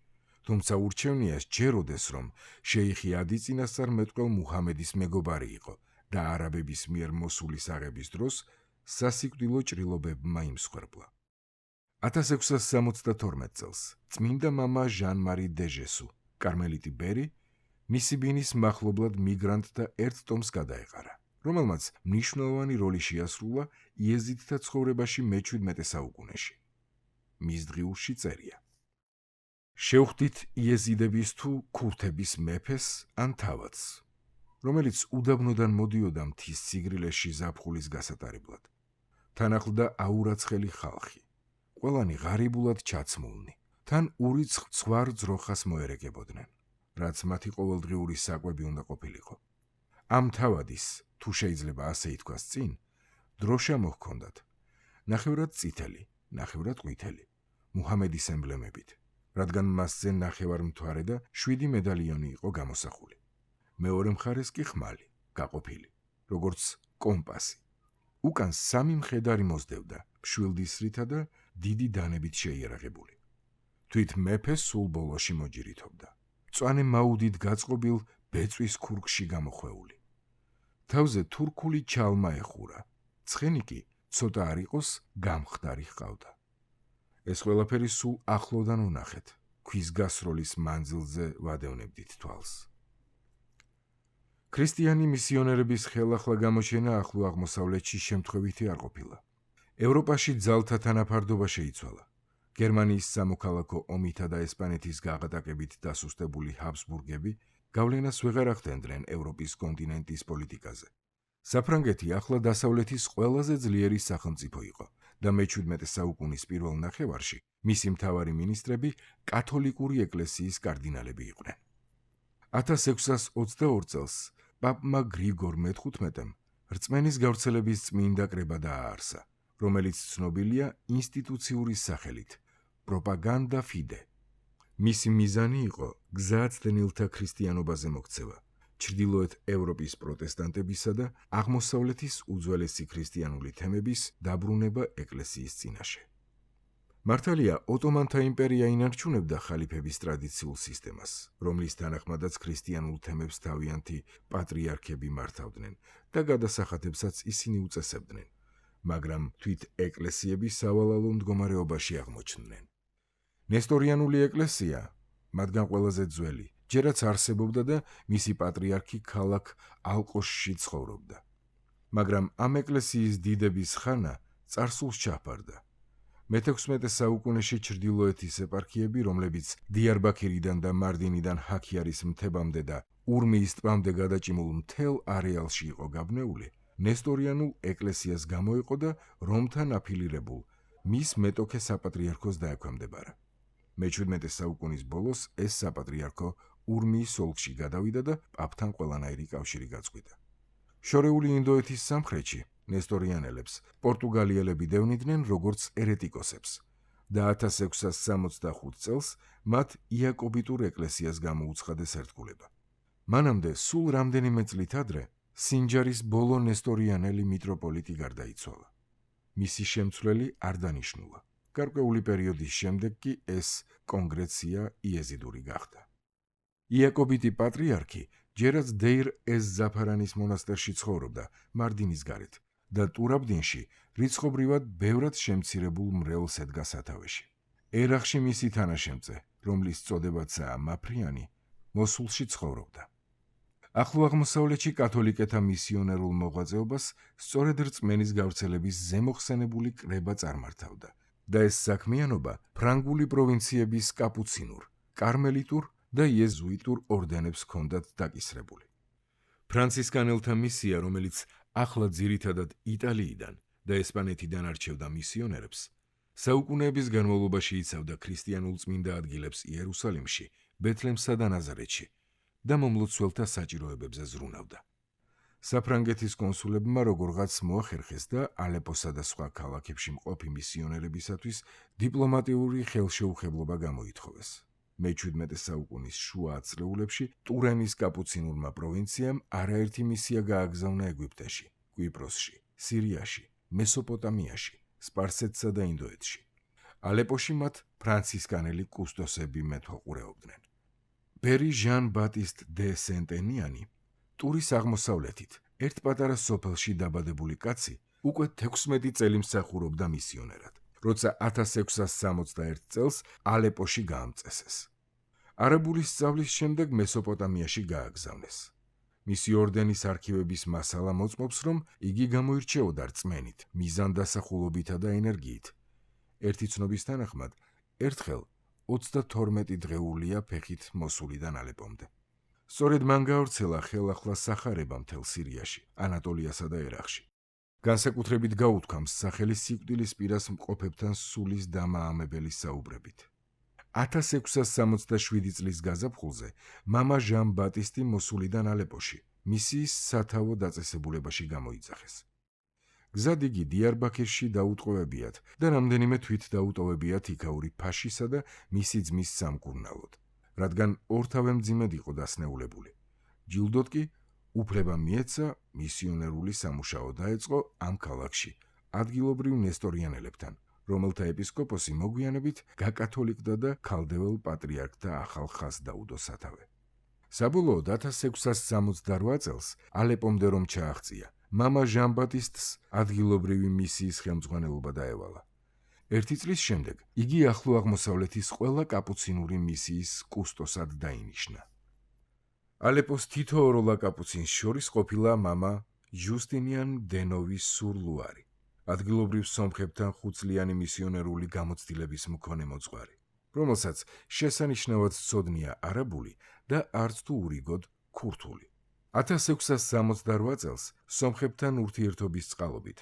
თუმცა ურჩევნია სჯეროდეს, რომ შეიხი ადი წინასწარმეტყველ მუჰამედის მეგობარი იყო და არაბების მიერ მოსულის აღების დროს სასიკვდილო ჭრილობებმა იმსხვერპლა. 1672 წელს წმინდა მამა ჟან-მარი დეჟესუ, კარმელიტი ბერი, მისი ბინის მახლობლად მიგრანტთა ერთ ტომს გადაეყარა, რომელმაც მნიშვნელოვანი როლი შეასრულა იეზიდთა ცხოვრებაში მე-17 საუკუნეში. მის დღიურში წერია: შევხვდით იეზიდების თუ ქურთების მეფეს ან თავადს, რომელიც უდაბნოდან მოდიოდა მთის სიგრილეში ზაფხულის გასატარებლად. თან ახლდა აურაცხელი ხალხი, ყველანი ღარიბულად ჩაცმულნი, თან ურიცხ ცხვარ ძროხას მოერეკებოდნენ, რაც მათი ყოველდღიური საკვები უნდა ყოფილიყო. ამ თავადის, თუ შეიძლება ასე ითქვას წინ, დროშა მოჰქონდათ, ნახევრად წითელი, ნახევრად ყვითელი, მუჰამედის ემბლემებით, რადგან მასზე ნახევარმთვარე და 7 მედალიონი იყო გამოსახული. მეორე მხარეს კი ხმალი, გაყოფილი, როგორც კომპასი. უკან 3 მხედარი მოსდევდა, მშვილდისრითა და დიდი დანებით შეიარაღებული. თვით მეფე სულ ბოლოში მოჯირითობდა, მწვანე მაუდით გაწყობილ ბეწვის ქურგში გამოხვეული. თავზე თურქული ჩალმა ეხურა, ცხენი კი ცოტა არ იყოს გამხდარი ჰყავდა. ეს ყველაფერი სულ ახლოდან ვნახეთ, ქვის გასროლის მანძილზე ვადევნებდით თვალს. ქრისტიანი მისიონერების ხელახლა გამოჩენა ახლო აღმოსავლეთში შემთხვევითი არ ყოფილა. ევროპაში ძალთა თანაფარდობა შეიცვალა. გერმანიის სამოქალაქო ომითა და ესპანეთის გაღატაკებით დასუსტებული ჰაბსბურგები გავლენას ვეღარ ახდენდნენ ევროპის კონტინენტის პოლიტიკაზე. საფრანგეთი ახლა დასავლეთის ყველაზე ძლიერი სახელმწიფო იყო და მე-17 საუკუნის პირველ ნახევარში მისი მთავარი მინისტრები კათოლიკური ეკლესიის კარდინალები იყვნენ. 1622 წელს პაპმა გრიგორ მე-15-მ რწმენის გავრცელების წმინდა კრება დააარსა, რომელიც ცნობილია ინსტიტუციური სახელით პროპაგანდა ფიდე. მისი მიზანი იყო გზაცდენილთა ქრისტიანობაზე მოქცევა, ჩრდილოეთ ევროპის პროტესტანტებისა და აღმოსავლეთის უძველესი ქრისტიანული თემების დაბრუნება ეკლესიის წინაშე. მართალია, ოტომანთა იმპერია ინარჩუნებდა ხალიფების ტრადიციულ სისტემას, რომლის თანახმადაც ქრისტიანულ თემებს თავიანთი პატრიარქები მართავდნენ და გადასახადებსაც ისინი უწესებდნენ, მაგრამ თვით ეკლესიები სავალალო მდგომარეობაში აღმოჩნდნენ. ნესტორიანული ეკლესია, მათგან ყველაზე ძველი, ჯერაც არსებობდა და მისი პატრიარქი ქალაქ ალყოშში ცხოვრობდა. მაგრამ ამ ეკლესიის დიდების ხანა წარსულს ჩაჰბარდა. მე-16 საუკუნეში ჩრდილოეთის ეპარქიები, რომლებიც დიარბაქირიდან და მარდინიდან ჰაქიარის მთებამდე და ურმიის ტბამდე გადაჭიმულ მთელ არეალში იყო გაბნეული, ნესტორიანულ ეკლესიას გამოეყო და რომთან აფილირებულ მის მეტოქე საპატრიარქოს დაექვემდებარა. მე-17 საუკუნის ბოლოს ეს საპატრიარქო ურმიის ოლქში გადავიდა და პაპთან ყველანაირი კავშირი გაწყვიტა. შორეული ინდოეთის სამხრეთში ნესტორიანელებს პორტუგალიელები დევნიდნენ როგორც ერეტიკოსებს და 1665 წელს მათ იაკობიტურ ეკლესიას გამოუცხადეს ერთგულება. მანამდე სულ რამდენიმე წლით ადრე სინჯარის ბოლო ნესტორიანელი მიტროპოლიტი გარდაიცვალა. მისი შემცვლელი არ დანიშნულა. გარკვეული პერიოდის შემდეგ კი ეს კონგრეცია იეზიდური გახდა. იაკობიტი პატრიარქი ჯერაც დეირ ეს-ზაფარანის მონასტერში ცხოვრობდა მარდინის გარეთ და ტურაბდინში რიცხობრივად ბევრად შემცირებულ მრევლს ედგა სათავეში. ერახში მისი თანაშემწე, რომლის წოდებაცაა მაფრიანი, მოსულში ცხოვრობდა. ახლო აღმოსავლეთში კათოლიკეთა მისიონერულ მოღვაწეობას სწორედ რწმენის გავრცელების ზემოხსენებული კრება წარმართავდა და ეს საქმიანობა ფრანგული პროვინციების კაპუცინურ, კარმელიტურ და იეზუიტურ ორდენებს ჰქონდათ დაკისრებული. ფრანცისკანელთა მისია, რომელიც ახლა ძირითადად იტალიიდან და ესპანეთიდან არჩევდა მისიონერებს, საუკუნეების განმავლობაში იცავდა ქრისტიანულ წმინდა ადგილებს იერუსალიმში, ბეთლემსა და ნაზარეთში და მომლოცველთა საჭიროებებზე ზრუნავდა. საფრანგეთის კონსულებმა როგორღაც მოახერხეს და ალეპოსა და სხვა ქალაქებში მყოფი მისიონერებისათვის დიპლომატიური ხელშეუხებლობა გამოითხოვეს. მე-17 საუკუნის შუა ათწლეულებში ტურენის კაპუცინურმა პროვინციამ არაერთი მისია გააგზავნა ეგვიპტეში, კვიპროსში, სირიაში, მესოპოტამიაში, სპარსეთსა და ინდოეთში. ალეპოში მათ ფრანცისკანელი კუსტოსები მეთვალყურეობდნენ. პერი ჟან ბატისტ დე სენტენიანი, ტურის აღმოსავლეთით, ერთ პატარა სოფელში დაბადებული კაცი, უკვე 16 წელი მსახურობდა მისიონერად, როცა 1661 წელს ალეპოში გაამწესეს. არაბული სწავლის შემდეგ მესოპოტამიაში გააგზავნეს. მისი ორდენის არქივების მასალა მოწმობს, რომ იგი გამოირჩეოდა რწმენით, მიზანდასახულობითა და ენერგიით. ერთი ცნობის თანახმად, ერთხელ 32 დღეულია ფეხით მოსულიდან ალეპომდე. სწორედ მან გაავრცელა ხელახლა სახარება მთელ სირიაში, ანატოლიასა და ერახში. განსაკუთრებით გაუთქვა მსახელი სიკვდილის პირას მყოფებთან სულის დამაამებელი საუბრებით. 1667 წლის გაზაფხულზე მამა ჟან ბატისტი მოსულიდან ალეპოში მისიის სათავო დაწესებულებაში გამოიძახეს. გზად იგი დიარბაქირში დაუტყვევებიათ და რამდენიმე თვით დაუტოვებიათ იქაური ფაშისა და მისი ძმის სამკურნალოდ, რადგან ორთავე მძიმედ იყო დასნეულებული. ჯილდოდ კი უფლება მიეცა მისიონერული სამუშაო დაეწყო ამ ქალაქში ადგილობრივ ნესტორიანელებთან, რომელთა ეპისკოპოსი მოგვიანებით გაკათოლიკდა და ქალდეველ პატრიარქთა ახალ ხაზს დაუდო სათავე. საბოლოოდ 1668 წელს ალეპომდე რომ ჩააღწია, მამა ჟან ბატისტს ადგილობრივი მისიის ხელმძღვანელობა დაევალა. ერთი წლის შემდეგ იგი ახლო აღმოსავლეთის ყველა კაპუცინური მისიის კუსტოსად დაინიშნა. ალეპოს თითოეულ კაპუცინს შორის ყოფილა მამა ჟუსტინიან დენოვის სურლუარი, ადგილობრივ სომხებთან ხუთწლიანი მისიონერული გამოცდილების მქონე მოძღვარი, რომელსაც შესანიშნავად სცოდნია არაბული და არც თუ ურიგოდ ქურთული. 1668 წელს სომხებთან ურთიერთობის წყალობით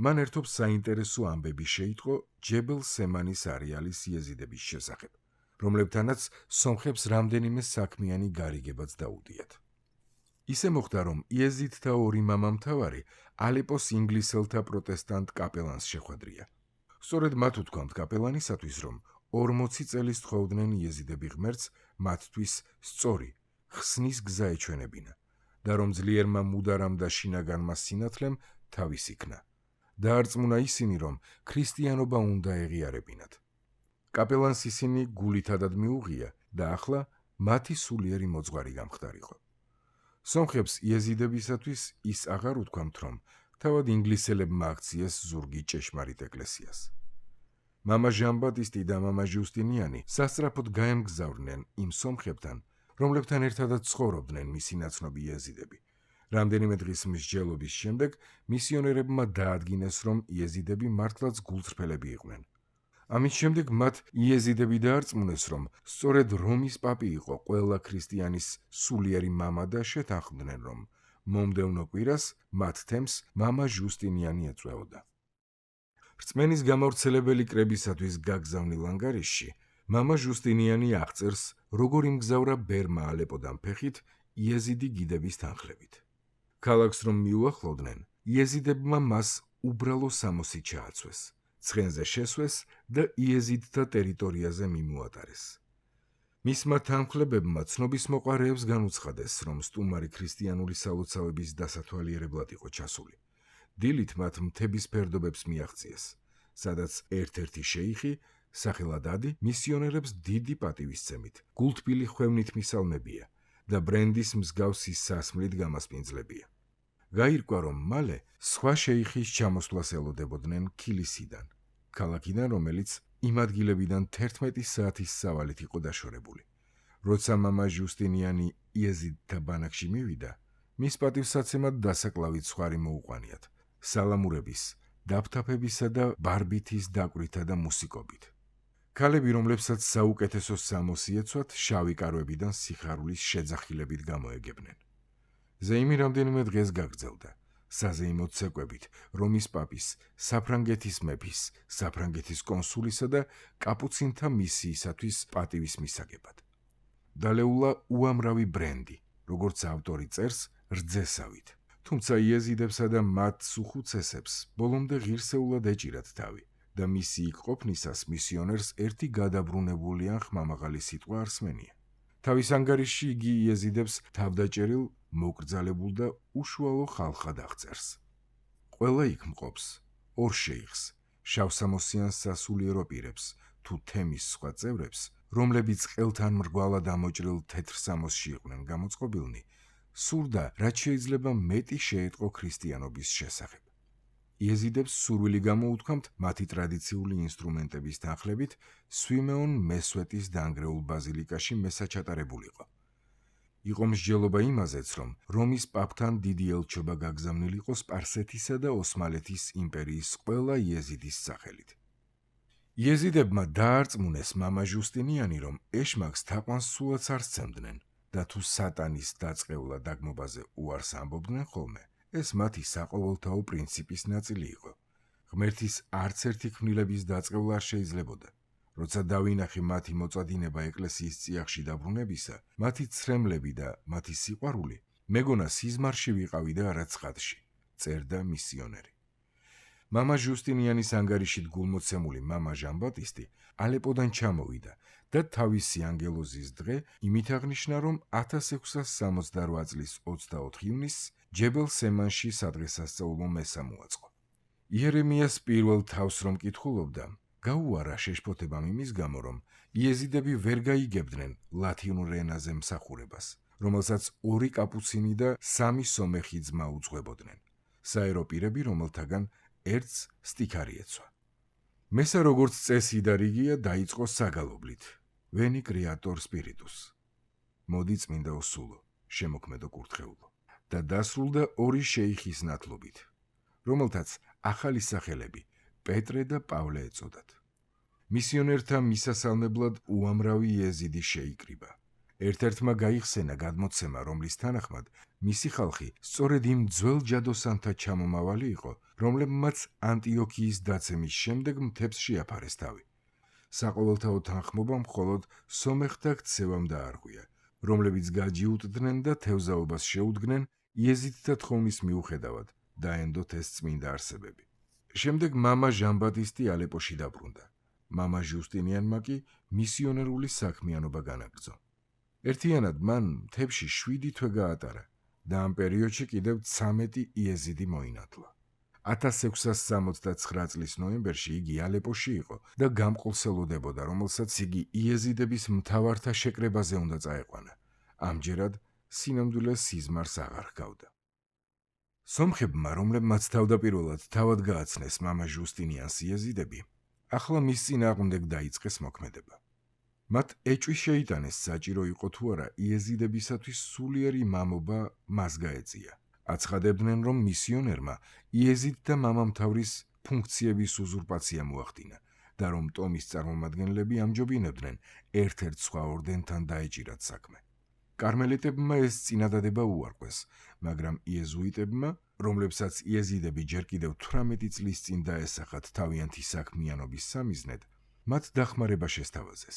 მან ერთობ საინტერესო ამბები შეიტყო ჯებელ სემანის არეალის იეზიდების შესახებ, რომლებთანაც სომხებს რამდენიმე საქმიანი გარიგებაც დაუდიათ. ისე მოხდა, რომ იეზიდთა ორი მამამთავარი ალეპოს ინგლისელთა პროტესტანტ კაპელანს შეხვედრია. სწორედ მათ უთქვამთ კაპელანისათვის, რომ 40 წელის თხოვდნენ იეზიდები ღმერთს მათთვის სწორი, ხსნის გზა ეჩვენებინა და რომ ძლიერმა მუდარამ და შინაგანმა სინათლემ თავის იქნა. დაარწმუნა ისინი, რომ ქრისტიანობა უნდა ეღიარებინათ. კაპელანს ისინი გულითადად მიუღია და ახლა მათი სულიერი მოძღვარი გამხდარიყო. სომხებს იეზიდებისათვის ის აღარ უთქვამთ, რომ თავად ინგლისელებმა აქციეს ზურგი ჭეშმარიტ ეკლესიას. მამა ჟან ბატისტი და მამა ჟუსტინიანი სასწრაფოდ გაემგზავრნენ იმ სომხებთან, რომლებთან ერთადაც ცხოვრობდნენ მისი ნაცნობი იეზიდები. რამდენიმე დღის მსჯელობის შემდეგ მისიონერებმა დაადგინეს, რომ იეზიდები მართლაც გულწრფელები იყვნენ. ამის შემდეგ მათ იეზიდები დაარწმუნეს, რომ სწორედ რომის პაპი იყო ყველა ქრისტიანის სულიერი მამა და შეთანხმდნენ, რომ მომდევნო კვირას მათ თემს მამა ჟუსტინიანი ეწვეოდა. რწმენის გამავრცელებელი კრებისათვის გაგზავნილ ანგარიშში მამა ჟუსტინიანი აღწერს, როგორ იმგზავრა ბერმა ალეპოდან ფეხით იეზიდი გიდების თანხლებით. ქალაქს რომ მიუახლოვდნენ, იეზიდებმა მას უბრალო სამოსი ჩააცვეს, ცხენზე შესვეს და იეზიდთა ტერიტორიაზე მიმოატარეს. მისმა თანხლებებმა ცნობის მოყარეებს განუცხადეს, რომ სტუმარი ქრისტიანული სალოცავების დასათვალიერებლად იყო ჩასული. დილით მათ მთების ფერდობებს მიაღწიეს, სადაც ერთ-ერთი შეიხი, სახელად ადი, მისიონერებს დიდი პატივისცემით, გულთბილი ხვევნით მისალმებია და ბრენდის მსგავსი სასმლით გამასპინძლებია. გაირკვა, რომ მალე სხვა შეიხის ჩამოსვლას ელოდებოდნენ ქილისიდან, ქალაქიდან, რომელიც იმ ადგილებიდან 11 საათის სავალით იყო დაშორებული. როცა მამა ჟუსტინიანი იეზიდთა ბანაკში მივიდა, მის პატივსაცემად დასაკლავით სხვარი მოუყვანიათ, სალამურების, დაფთაფებისა და ბარბითის დაკვლითა და მუსიკობით. ქალები, რომლებსაც საუკეთესო სამოსი ეცვათ, შავი კარვებიდან სიხარულის შეძახილებით გამოეგებნენ. ზეიმი რამდენიმე დღეს გაგრძელდა, საზეიმო ცეკვებით, რომის პაპის, საფრანგეთის მეფის, საფრანგეთის კონსულისა და კაპუცინთა მისიისათვის პატივის მისაგებად. დალეულა უამრავი ბრენდი, როგორც ავტორი წერს, რძესავით. თუმცა იეზიდებსა და მათ სუხუცესებს ბოლომდე ღირსეულად ეჭირათ თავი და მისი იქ ყოფნისას მისიონერს ერთი გადაბრუნებული ან ხმამაღალი სიტყვა არ სმენია. თავის ანგარიშში იგი იეზიდებს თავდაჭერილ, მოკრძალებულ და უშუალო ხალხად აღწერს. ყველა იქ მყოფს, ორ შეიხს, შავსამოსიან სასულიერო პირებს, თუ თემის სხვა წევრებს, რომლებიც ყელთან მრგვალა დამოჭრილ თეთრ სამოსში იყვნენ გამოწყობილნი, სურდა, რაც შეიძლება მეტი შეეტყო ქრისტიანობის შესახებ. იეზიდებს სურვილი გამოუთქვამთ მათი ტრადიციული ინსტრუმენტების თანხლებით სვიმეონ მესვეტის დაანგრეულ ბაზილიკაში მესაჩატარებულიყო. იყო მსჯელობა იმაზეც, რომ რომის პაპთან დიდი ელჩობა გაგზავნილიყო სპარსეთისა და ოსმალეთის იმპერიის ყველა იეზიდის სახელით. იეზიდებმა დაარწმუნეს მამა ჟუსტინიანი, რომ ეშმაკს თაყვანს სულაც არ სცემდნენ და თუ სატანის დაწყეულა დაგმობაზე უარს ამბობდნენ ხოლმე, ეს მათი საყოველთაო პრინციპის ნაწილი იყო. ღმერთის არც ერთი ქმნილების დაწყეულა არ შეიძლებოდა. როცა დავინახე მათი მოწადინება ეკლესიის წიაღში დაბრუნებისა, მათი ცრემლები და მათი სიყვარული, მეგონა სიზმარში ვიყავი და არა ცხადში, წერდა მისიონერი. მამა ჟუსტინიანის ანგარიშით გულმოცემული მამა ჟან-ბატისტი ალეპოდან ჩამოვიდა და თავისი ანგელოზის დღე იმით აღნიშნა, რომ 1668 წლის 24 ივნისს ჯებელ სემანში სადღესასწაულო მესა მოაწყო. იერემიას პირველ თავს რომ კითხულობდა, გაუარა შეშფოთებამ იმის გამო, რომ იეზიდები ვერ გაიგებდნენ ლათინურ ენაზე მსახურებას, რომელსაც 2 კაპუცინი და 3 სომეხი ძმა უძღვებოდნენ, საერო პირები, რომელთაგან ერთს სტიქარი ეცვა. მესა როგორც წესი და რიგია დაიწყო საგალობლით, ვენი კრეატორ სპირიტუს, მოდი წმინდა ოსულო, შემოქმედო კურთხეულო, და დასრულდა 2 შეიხის ნათლობით, რომელთაც ახალი სახელები პეტრე და პავლე ეწოდათ. მისიონერთა მისასალმებლად უამრავი იეზიდი შეიკრიბა. ერთ-ერთმა გაიხსენა გადმოცემა, რომლის თანახმად მისი ხალხი სწორედ იმ ძველ ჯადოსანთა ჩამომავალი იყო, რომლებმაც ანტიოქიის დაცემის შემდეგ მთებს შეაფარეს თავი. საყოველთაო თანხმობა მხოლოდ სომეხთა ქცევამ დაარღვია, რომლებიც გაჯიუტდნენ და თევზაობას შეუდგნენ იეზიდთა თხოვნის მიუხედავად, დაენდოთ ეს წმინდა არსებები. შემდეგ მამა ჟან-ბატისტი ალეპოში დაბრუნდა. მამა ჟუსტინიანმა კი მისიონერული საქმიანობა განაგრძო. ერთიანად მან მთებში 7 თვე გაატარა და ამ პერიოდში კიდევ 13 იეზიდი მოინათლა. 1669 წლის ნოემბერში იგი ალეპოში იყო და გამყოლსელოდებოდა, რომელსაც იგი იეზიდების მთავართა შეკრებაზე უნდა წაეყვანა. ამჯერად სინამდვილეს სიზმარს აღარ ჰგავდა. სომხებმა, რომლებმაც თავდაპირველად თავად გააცნეს მამა ჟუსტინიანს იეზიდები, ახლა მის წინააღმდეგ დაიწყეს მოქმედება. მათ ეჭვი შეიტანეს, საჭირო იყო თუ არა იეზიდებისათვის სულიერი მამობა მას გაეწია. აცხადებდნენ, რომ მისიონერმა იეზიდთა მამამთავრის ფუნქციების უზურპაცია მოახდინა და რომ ტომის წარმომადგენლები ამჯობინებდნენ ერთ-ერთ სხვა ორდენთან დაეჭირათ საქმე. კარმელიტებმა ეს წინადადება უარყვეს, მაგრამ იეზუიტებმა, რომლებსაც იეზიდები ჯერ კიდევ 18 წლის წინ დაესახათ თავიანთი საქმიანობის სამიზნედ, მათ დახმარება შესთავაზეს.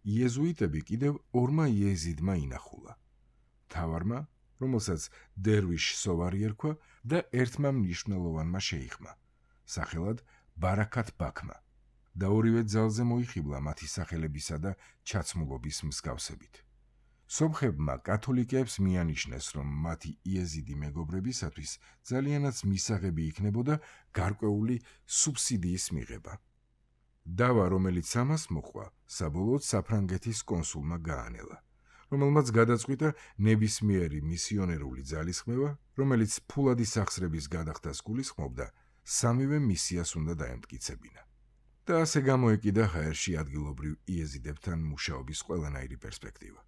იეზუიტები კიდევ 2 იეზიდმა ინახულა. მთავარმა, რომელსაც დერვიშ სოვარი ერქვა, და ერთმა მნიშვნელოვანმა შეიხმა, სახელად ბარაქათ ბაქმა, და ორივე ძალზე მოიხიბლა მათი სახელებისა და ჩაცმულობის მსგავსებით. სომხებმა კათოლიკეებს მიანიშნეს, რომ მათი იეზიდი მეგობრებისათვის ძალიანაც მისაღები იქნებოდა გარკვეული სუბსიდიის მიღება. დავა, რომელიც ამას მოყვა, საბოლოოდ საფრანგეთის კონსულმა გაანელა, რომელმაც გადაწყვიტა ნებისმიერი მისიონერული ძალისხმევა, რომელიც ფულადი სახსრების გადახდას გულისხმობდა, სამივე მისიას უნდა დაემტკიცებინა. და ასე გამოეკიდა ჰაერში ადგილობრივ იეზიდებთან მუშაობის ყველანაირი პერსპექტივა.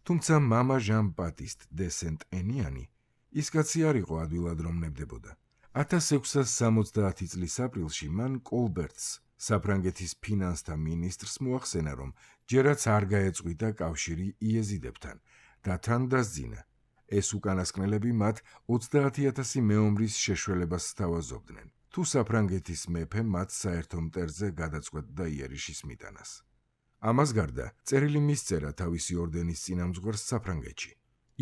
თუმცა მამა ჟან ბატისტ დე სენტ-ენიანი ის კაცი არ იყო ადვილად რომ ნებდებოდა. 1670 წლის აპრილში მან კოლბერტს, საფრანგეთის ფინანსთა მინისტრს მოახსენა, რომ ჯერაც არ გაეწყვიტა კავშირი იეზიდებთან და თან დასძინა. ეს უკანასკნელები მათ 30,000 მეომრის შეშველებას სთავაზობდნენ, თუ საფრანგეთის მეფე მათ საერთო მტერზე გადაწყვეტდა იერიშის მიტანას. ამას გარდა, წერილი მისწერა თავისი ორდენის წინამძღვარს საფრანგეთში.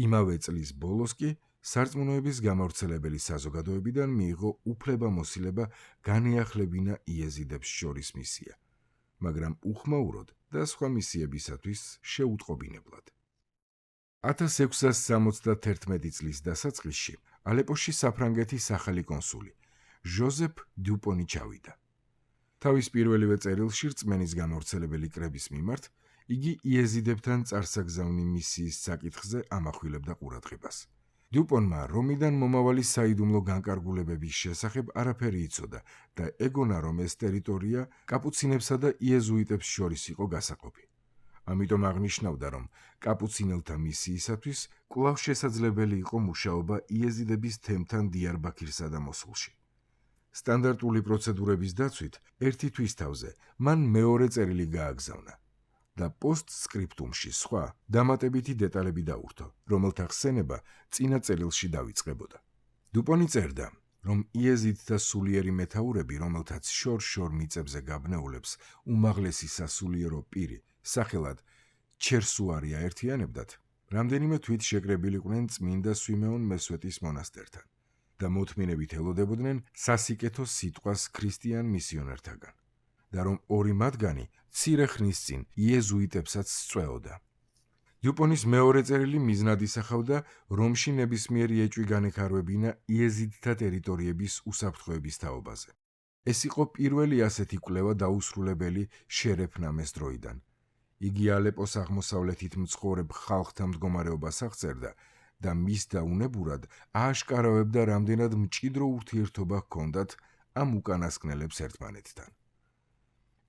იმავე წლის ბოლოს კი სარწმუნოების გამავრცელებელი საზოგადოებიდან მიიღო უფლებამოსილება განეახლებინა იეზიდებს შორის მისია, მაგრამ უხმაუროდ და სხვა მისიებისათვის შეუტყობინებლად. 1671 წლის დასაწყისში ალეპოში საფრანგეთის ახალი კონსული ჟოზეფ დიუპონი ჩავიდა. თავის პირველივე წერილში რწმენის გამავრცელებელი კრების მიმართ იგი იეზიდებთან წარსაგზავნი მისიის საკითხზე ამახვილებდა ყურადღებას. დიუპონმა რომიდან მომავალი საიდუმლო განკარგულებების შესახებ არაფერი იცოდა და ეგონა, რომ ეს ტერიტორია კაპუცინებსა და იეზუიტებს შორის იყო გასაყოფი. ამიტომ აღნიშნავდა, რომ კაპუცინელთა მისიისათვის კვლავ შესაძლებელი იყო მუშაობა იეზიდების თემთან დიარბაქირსა და მოსულში. სტანდარტული პროცედურების დაცვით ერთი თვის თავზე მან მეორე წერილი გააგზავნა და პოსტსკრიპტუმში სხვა დამატებითი დეტალები დაურთო, რომელთა ხსენება წინა წერილში დავიწყებოდა. დიუპონი წერდა, რომ იეზიდთა სულიერი მეთაურები, რომელთაც შორ-შორ მიწებზე გაბნეულებს უმაღლესი სასულიერო პირი, სახელად ჩერსუარი აერთიანებდათ, რამდენიმე თვით შეკრებილიყვნენ წმინდა სვიმეონ მესვეტის მონასტერთან და მოთმინებით ელოდებოდნენ სასიკეთო სიტყვას ქრისტიან მისიონერთაგან და რომ ორი მათგანი მცირე ხნის წინ იეზუიტებსაც სწვეოდა. დიუპონის მეორე წერილი მიზნად ისახავდა რომში ნებისმიერი ეჭვი განექარვებინა იეზიდთა ტერიტორიების უსაფრთხოების თაობაზე. ეს იყო პირველი ასეთი კვლევა დაუსრულებელი შერეფნამეს დროიდან. იგი ალეპოს აღმოსავლეთით მცხოვრებ ხალხთა მდგომარეობას აღწერდა და მის დაუნებურად ააშკარავებდა, რამდენად მჭიდრო ურთიერთობა ჰქონდათ ამ უკანასკნელებს ერთმანეთთან.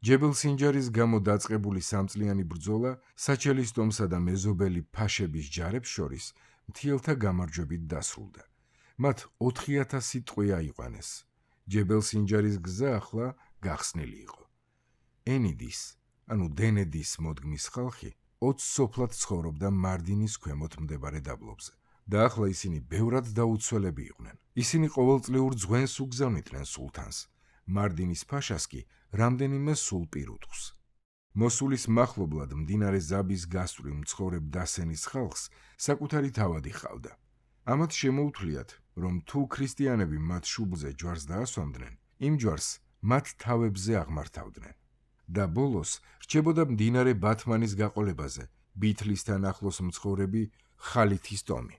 ჯებელ-სინჯარის გამო დაწყებული სამწლიანი ბრძოლა საჩელის ტომსა და მეზობელი ფაშების ჯარებს შორის მთიელთა გამარჯვებით დასრულდა. მათ 4,000 ტყვე აიყვანეს. ჯებელ-სინჯარის გზა ახლა გახსნილი იყო. ენიდის, ანუ დენედის მოდგმის ხალხი 20 სოფლად ცხოვრობდა მარდინის ქვემოთ მდებარე დაბლობზე და ახლა ისინი ბევრად დაუცველები იყვნენ. ისინი ყოველწლიურ ძღვენს უგზავნიდნენ სულთანს, მარდინის ფაშას კი რამდენიმე სულ პირუტყს. მოსულის მახლობლად მდინარე ზაბის გასწვრივ მცხოვრებ დასენის ხალხს საკუთარი თავადი ჰყავდა. ამათ შემოუთვლიათ, რომ თუ ქრისტიანები მათ შუბლზე ჯვარს დაასვამდნენ, იმ ჯვარს მათ თავებზე აღმართავდნენ. და ბოლოს რჩებოდა მდინარე ბათმანის გაყოლებაზე ბითლისთან ახლოს მცხოვრები ხალითის ტომი.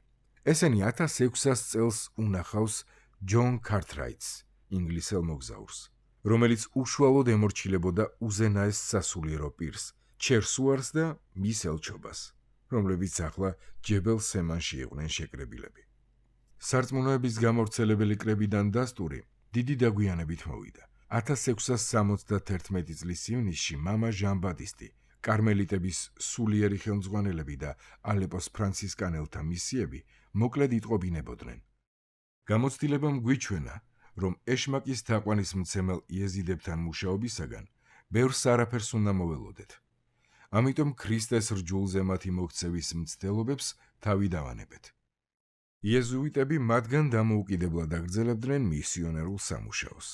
ესენი 1600 წელს უნახავს ჯონ ქართრაიტს, ინგლისელ მოგზაურს, რომელიც უშუალოდ ემორჩილებოდა უზენაეს სასულიერო პირს, ჩერსუარს და მის ელჩობას, რომლებიც ახლა ჯებელ-სემანში იყვნენ შეკრებილები. სარწმუნოების გამავრცელებელი კრებიდან დასტური დიდი დაგვიანებით მოვიდა. 1671 წლის ივნისში მამა ჟან ბატისტი, კარმელიტების სულიერი ხელმძღვანელები და ალეპოს ფრანცისკანელთა მისიები მოკლედ იტყობინებოდნენ. გამოცდილებამ გვიჩვენა, რომ ეშმაკის თაყვანისმცემელ იეზიდებთან მუშაობისაგან ბევრს არაფერს უნდა მოველოდეთ. ამიტომ ქრისტეს რჯულზე მათი მოქცევის მცდელობებს თავი დავანებეთ. იეზუიტები მათგან დამოუკიდებლად აგრძელებდნენ მისიონერულ სამუშაოს.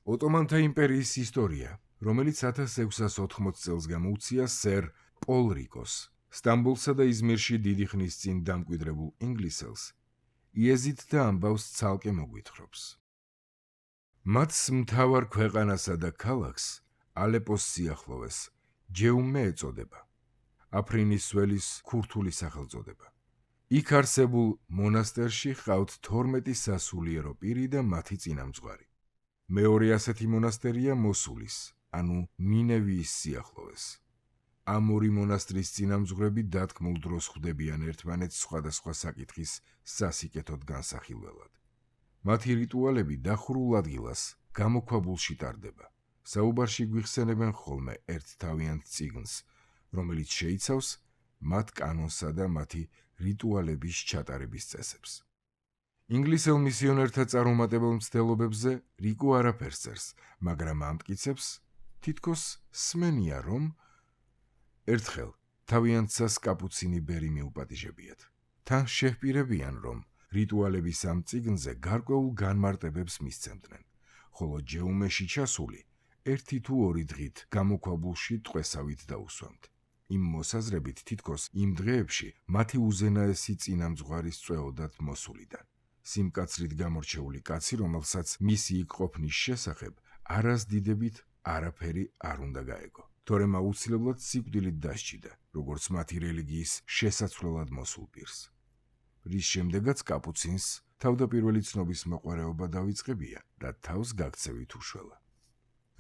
ოტომანთა იმპერიის ისტორია, რომელიც 1680 წელს გამოუცია სერ პოლ რიკოს, სტამბოლსა და იზმირში დიდი ხნის წინ დამკვიდრებულ ინგლისელს, იეზიდთა ამბავს ცალკე მოგვითხრობს. მათს მთავარ ქვეყანასა და ქალაქს, ალეპოს სიახლოვეს, ჯეუმე ეწოდება, აფრინის ველის ქურთული სახელწოდება. იქ არსებულ მონასტერში ჰყავთ 12 სასულიერო პირი და მათი წინამძღვარი. მეორე ასეთი მონასტერია მოსულის, ანუ ნინევიის სიახლოვეს. ამ ორი მონასტრის წინამძღვრები დათქმულ დროს ხვდებიან ერთმანეთს სხვადასხვა საკითხის სასიკეთოდ განსახილველად. მათი რიტუალები დახურულ ადგილას გამოქვაბულში ტარდება. საუბარში გვიხსენებენ ხოლმე ერთთავიანთ წიგნს, რომელიც შეიცავს მათ კანონსა და მათი რიტუალების ჩატარების წესებს. ინგლისელ მისიონერთა წარუმატებელ მცდელობებზე რიკო არაფერს წერს, მაგრამ ამტკიცებს, თითქოს სმენია, რომ ერთხელ თავიანთსას კაპუცინი ბერი მიუპატიჟებიათ. თან შეჰპირებიან, რომ რიტუალების ამ წიგნზე გარკვეულ განმარტებებს მისცემდნენ, ხოლო ჯეუმეში ჩასული 1 თუ 2 დღით გამოქვაბულში ტყვესავით დაუსვამთ. იმ მოსაზრებით თითქოს იმ დღეებში მათი უზენაესი წინამძღვარი სწვეოდათ მოსულიდან. სიმკაცრით გამორჩეული კაცი, რომელსაც მისი იქ ყოფნის შესახებ არასდიდებით არაფერი არ უნდა გაეგო. თორემ აუცილებლად სიკვდილით დასჯიდა, როგორც მათი რელიგიის შესაცვლელად მოსულ პირს. რის შემდეგაც კაპუცინს თავდაპირველი ცნობის მოყვარეობა დავიწყებია და თავს გაქცევით უშველა.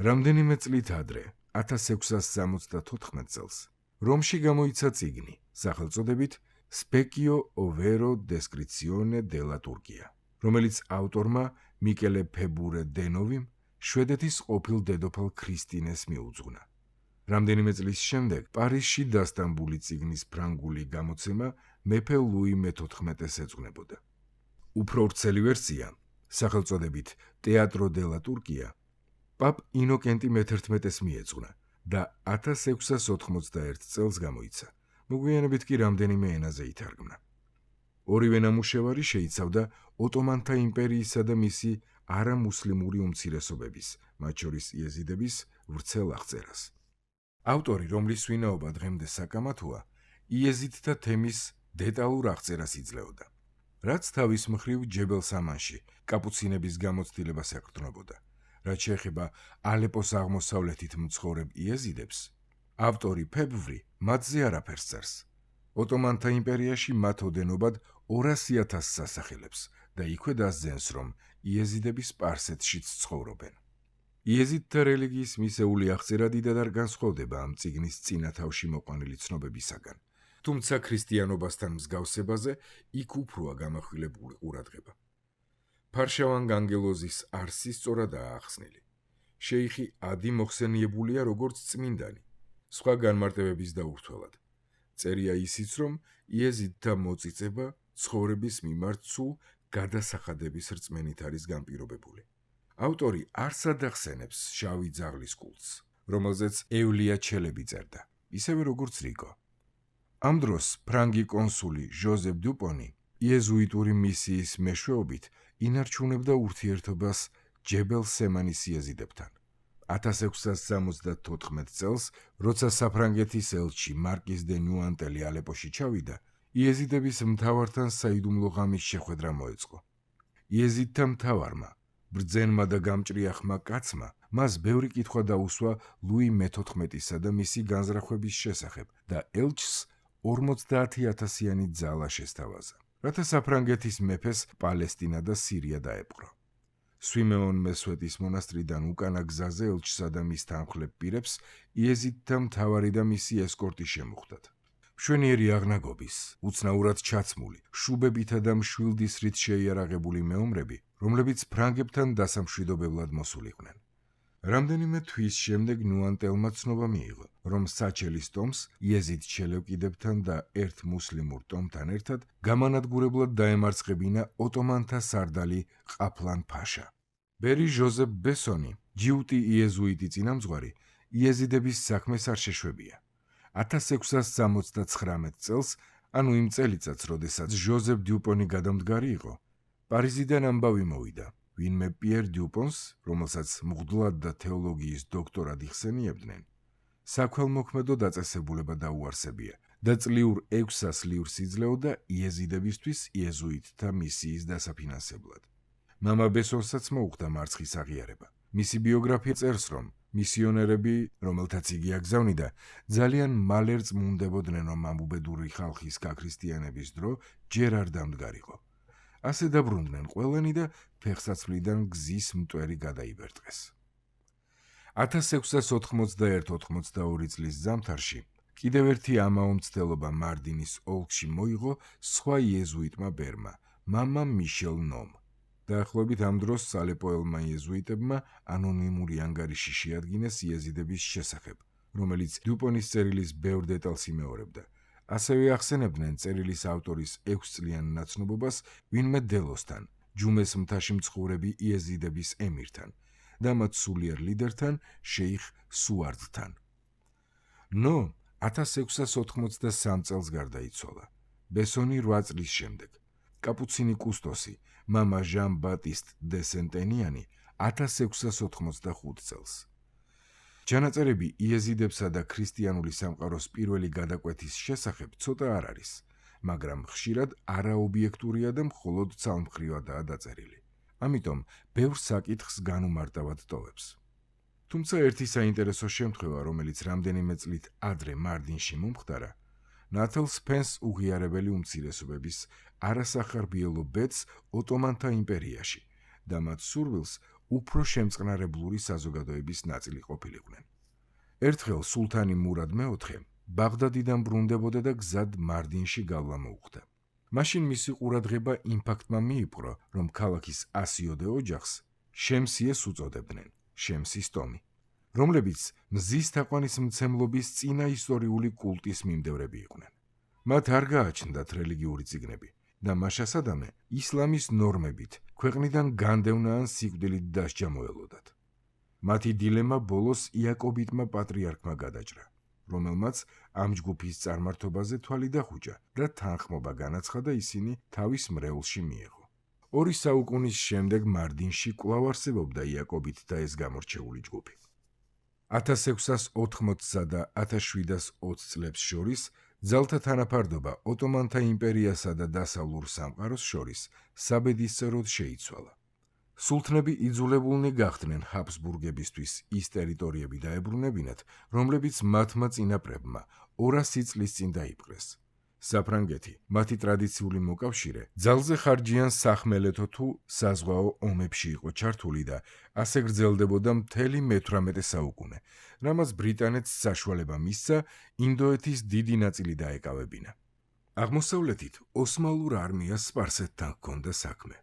რამდენიმე წლით ადრე, 1674 წელს, რომში გამოიცა წიგნი, სახელწოდებით Specchio ovvero descrizione della Turchia, რომელიც ავტორმა მიკელე ფებურე დენოვიმ შვედეთის ყოფილ დედოფალ ქრისტინეს მიუძღვნა. რამდენიმე წლის შემდეგ პარიზში დასტამბული წიგნის ფრანგული გამოცემა მეფე ლუი მე-14-ს ეძღვნებოდა. უფრო ვრცელი ვერსია, სახელწოდებით Teatro della Turchia, პაპ ინოკენტი მე-11-ს მიეძღვნა და 1681 წელს გამოიცა. მოგვიანებით კი რამდენიმე ენაზე ითარგმნა. ორივე ნამუშევარი შეიცავდა ოტომანთა იმპერიისა და მისი არამუსლიმური უმცირესობების, მათ შორის იეზიდების ვრცელ აღწერას. ავტორი, რომლის ვინაობა დღემდე საკამათოა, იეზიდთა თემის დეტალურ აღწერას იძლეოდა, რაც თავის მხრივ ჯებელ სამანში კაპუცინების გამოცდილებას ეკრძნობოდა. რაც შეეხება ალეპოს აღმოსავლეთით მცხოვრებ იეზიდებს, ავტორი ფებვრი მათზე არაფერს წერს. ოტომანთა იმპერიაში მათ ოდენობად 200,000 სასახელებს და იქვე დასძენს, რომ იეზიდები სპარსეთშიც ცხოვრობენ. იეზიდთა რელიგიის მისეული აღწერა დიდად არ განსხვავდება ამ წიგნის წინა თავში მოყვანილი ცნობებისაგან, თუმცა ქრისტიანობასთან მსგავსებაზე იქ უფროა გამახვილებული ყურადღება. ფარშავან განგელოზის არსი სწორადაა ახსნილი. შეიხი ადი მოხსენიებულია როგორც წმინდანი, სხვა განმარტებების დაურთველად. წერია ისიც, რომ იეზიდთა მოწიწება ცხოვრების მიმართ სულ გადასახადების რწმენით არის განპირობებული. ავტორი არსად ახსენებს შავი ძაღლის კულტს, რომელზეც ევლია ჩელები წერდა, ისევე როგორც რიკო. ამ დროს ფრანგი კონსული ჟოზეფ დუპონი იეზუიტური მისიის მეშვეობით ინარჩუნებდა ურთიერთობას ჯებელ სემანის იეზიდებთან. 1674 წელს, როცა საფრანგეთის ელჩი მარკიზ დე ნუანტელი ალეპოში ჩავიდა, იეზიდების მთავართან საიდუმლო ღამის შეხვედრა მოეწყო. იეზიდთა მთავარმა, ბრძენმა და გამჭრიახმა კაცმა, მას ბევრი კითხვა დაუსვა ლუი მე-14-სა და მისი განზრახვების შესახებ და ელჩს 50,000-იანი ძალა შესთავაზა, რათა საფრანგეთის მეფეს პალესტინა და სირია დაეპყრო. სვიმეონ მესვეტის მონასტრიდან უკანა გზაზე ელჩსა და მის თანმხლებ პირებს იეზიდთა მთავარი და მისი ესკორტი შემუხვდათ. მშვენიერი აღნაგობის, უცნაურად ჩაცმული, შუბებითა და მშვილდისრით შეიარაღებული მეომრები, რომლებიც ფრანგებთან დასამშვიდობებლად მოსულიყვნენ. რამდენიმე თვის შემდეგ ნუანტელმა ცნობა მიიღო, რომ საჩელის ტომს იეზიდ ჩელევკიდებთან და ერთ მუსლიმურ ტომთან ერთად გამანადგურებლად დაემარცხებინა ოტომანთა სარდალი ყაფლან ფაშა. ბერი ჟოზეფ ბესონი, ჯიუტი იეზუიტი წინამძღვარი, იეზიდების საქმეს არ შეშვებია. 1669 წელს, ანუ იმ წელიწადს, როდესაც ჟოზეფ დიუპონი გადამდგარი იყო, პარიზიდან ამბავი მოვიდა. ვინმე პიერ დიუპონს, რომელსაც მღვდლად და თეოლოგიის დოქტორად იხსენიებდნენ, საქველმოქმედო დაწესებულება დაუარსებია და წლიურ 600 ლივრს იძლეოდა იეზიდებისთვის იეზუიტთა მისიის დასაფინანსებლად. მამა ბესონსაც მოუხდა მარცხის აღიარება. მისი ბიოგრაფია წერს, რომ მისიონერები, რომელთაც იგი აგზავნიდა, ძალიან მალე რწმუნდებოდნენ, რომ ამ უბედური ხალხის გაქრისტიანების დრო ჯერ არ დამდგარიყო. ასე დაბრუნდნენ ყველანი და ფეხსაცმლიდან გზის მტვერი გადაიბერტყეს. 1691-82 წლის ზამთარში კიდევ ერთი ამაო მცდელობა მარდინის ოლქში მოიღო სხვა იეზუიტმა ბერმა, მამა მიშელ ნომ. დაახლოებით ამ დროს ალეპოელმა იეზუიტებმა ანონიმური ანგარიში შეადგინეს იეზიდების შესახებ, რომელიც დიუპონის წერილის ბევრ დეტალს იმეორებდა. ასევე ახსენებდნენ წერილის ავტორის 6 წლიან ნაცნობობას ვინმე დელოსთან, ჯუმეს მთაში მცხოვრები იეზიდების ემირთან და მათ სულიერ ლიდერთან შეიხ სუარდთან. ნო 1683 წელს გარდაიცვალა. ბესონი 8 წლის შემდეგ. კაპუცინი კუსტოსი, მამა ჟან ბატისტ დე სენტენიანი 1685 წელს. ჩანაწერები იეზიდებსა და ქრისტიანული სამყაროს პირველი გადაკვეთის შესახებ ცოტა არ არის, მაგრამ ხშირად არაობიექტურია და მხოლოდ ცალმხრივადაა დაწერილი. ამიტომ ბევრ საკითხს განუმარტავად ტოვებს. თუმცა ერთი საინტერესო შემთხვევა, რომელიც რამდენიმე წლით ადრე მარდინში მომხდარა, ნათელს ფენს უღიარებელი უმცირესობების არასახარბიელო ბედს ოტომანთა იმპერიაში და მათ სურვილს უფრო შემწყნარებლური საზოგადოების ნაწილი ყოფილიყვნენ. ერთხელ სულთანი მურად მეოთხე ბაღდადიდან ბრუნდებოდა და გზად მარდინში გავლა მოუხდა. მაშინ მისი ყურადღება იმ ფაქტმა მიიპყრო, რომ ქალაქის 100-ოდე ოჯახს შემსიეს უწოდებდნენ, შემსის ტომი, რომლებიც მზის თაყვანისმცემლობის წინა ისტორიული კულტის მიმდევრები იყვნენ. მათ არ გააჩნდათ რელიგიური წიგნები და მაშასადამე ისლამის ნორმებით ქვეყნიდან განდევნა ან სიკვდილით დასჯა მოელოდათ. მათი დილემა ბოლოს იაკობიტმა პატრიარქმა გადაჭრა, რომელმაც ამ ჯგუფის წარმართობაზე თვალი დახუჭა და თანხმობა განაცხადა ისინი თავის მრევლში მიეღო. 2 საუკუნის შემდეგ მარდინში კვლავ არსებობდა იაკობიტთა ეს გამორჩეული ჯგუფი. 1680-სა და 1720 წლებს შორის ძალთა თანაფარდობა ოტომანთა იმპერიასა და დასავლურ სამყაროს შორის საბედისწეროდ შეიცვალა. სულთნები იძულებულნი გახდნენ ჰაბსბურგებისთვის ის ტერიტორიები დაებრუნებინათ, რომლებიც მათმა წინაპრებმა 200 წლის წინ დაიპყრეს. საფრანგეთი, მათი ტრადიციული მოკავშირე, ძალზე ხარჯიან სახმელეთო თუ საზღვაო ომებში იყო ჩართული და ასე გრძელდებოდა მთელი მე-18 საუკუნე, რამაც ბრიტანეთს საშუალება მისცა ინდოეთის დიდი ნაწილი დაეკავებინა. აღმოსავლეთით ოსმალურ არმიას სპარსეთთან ჰქონდა საქმე,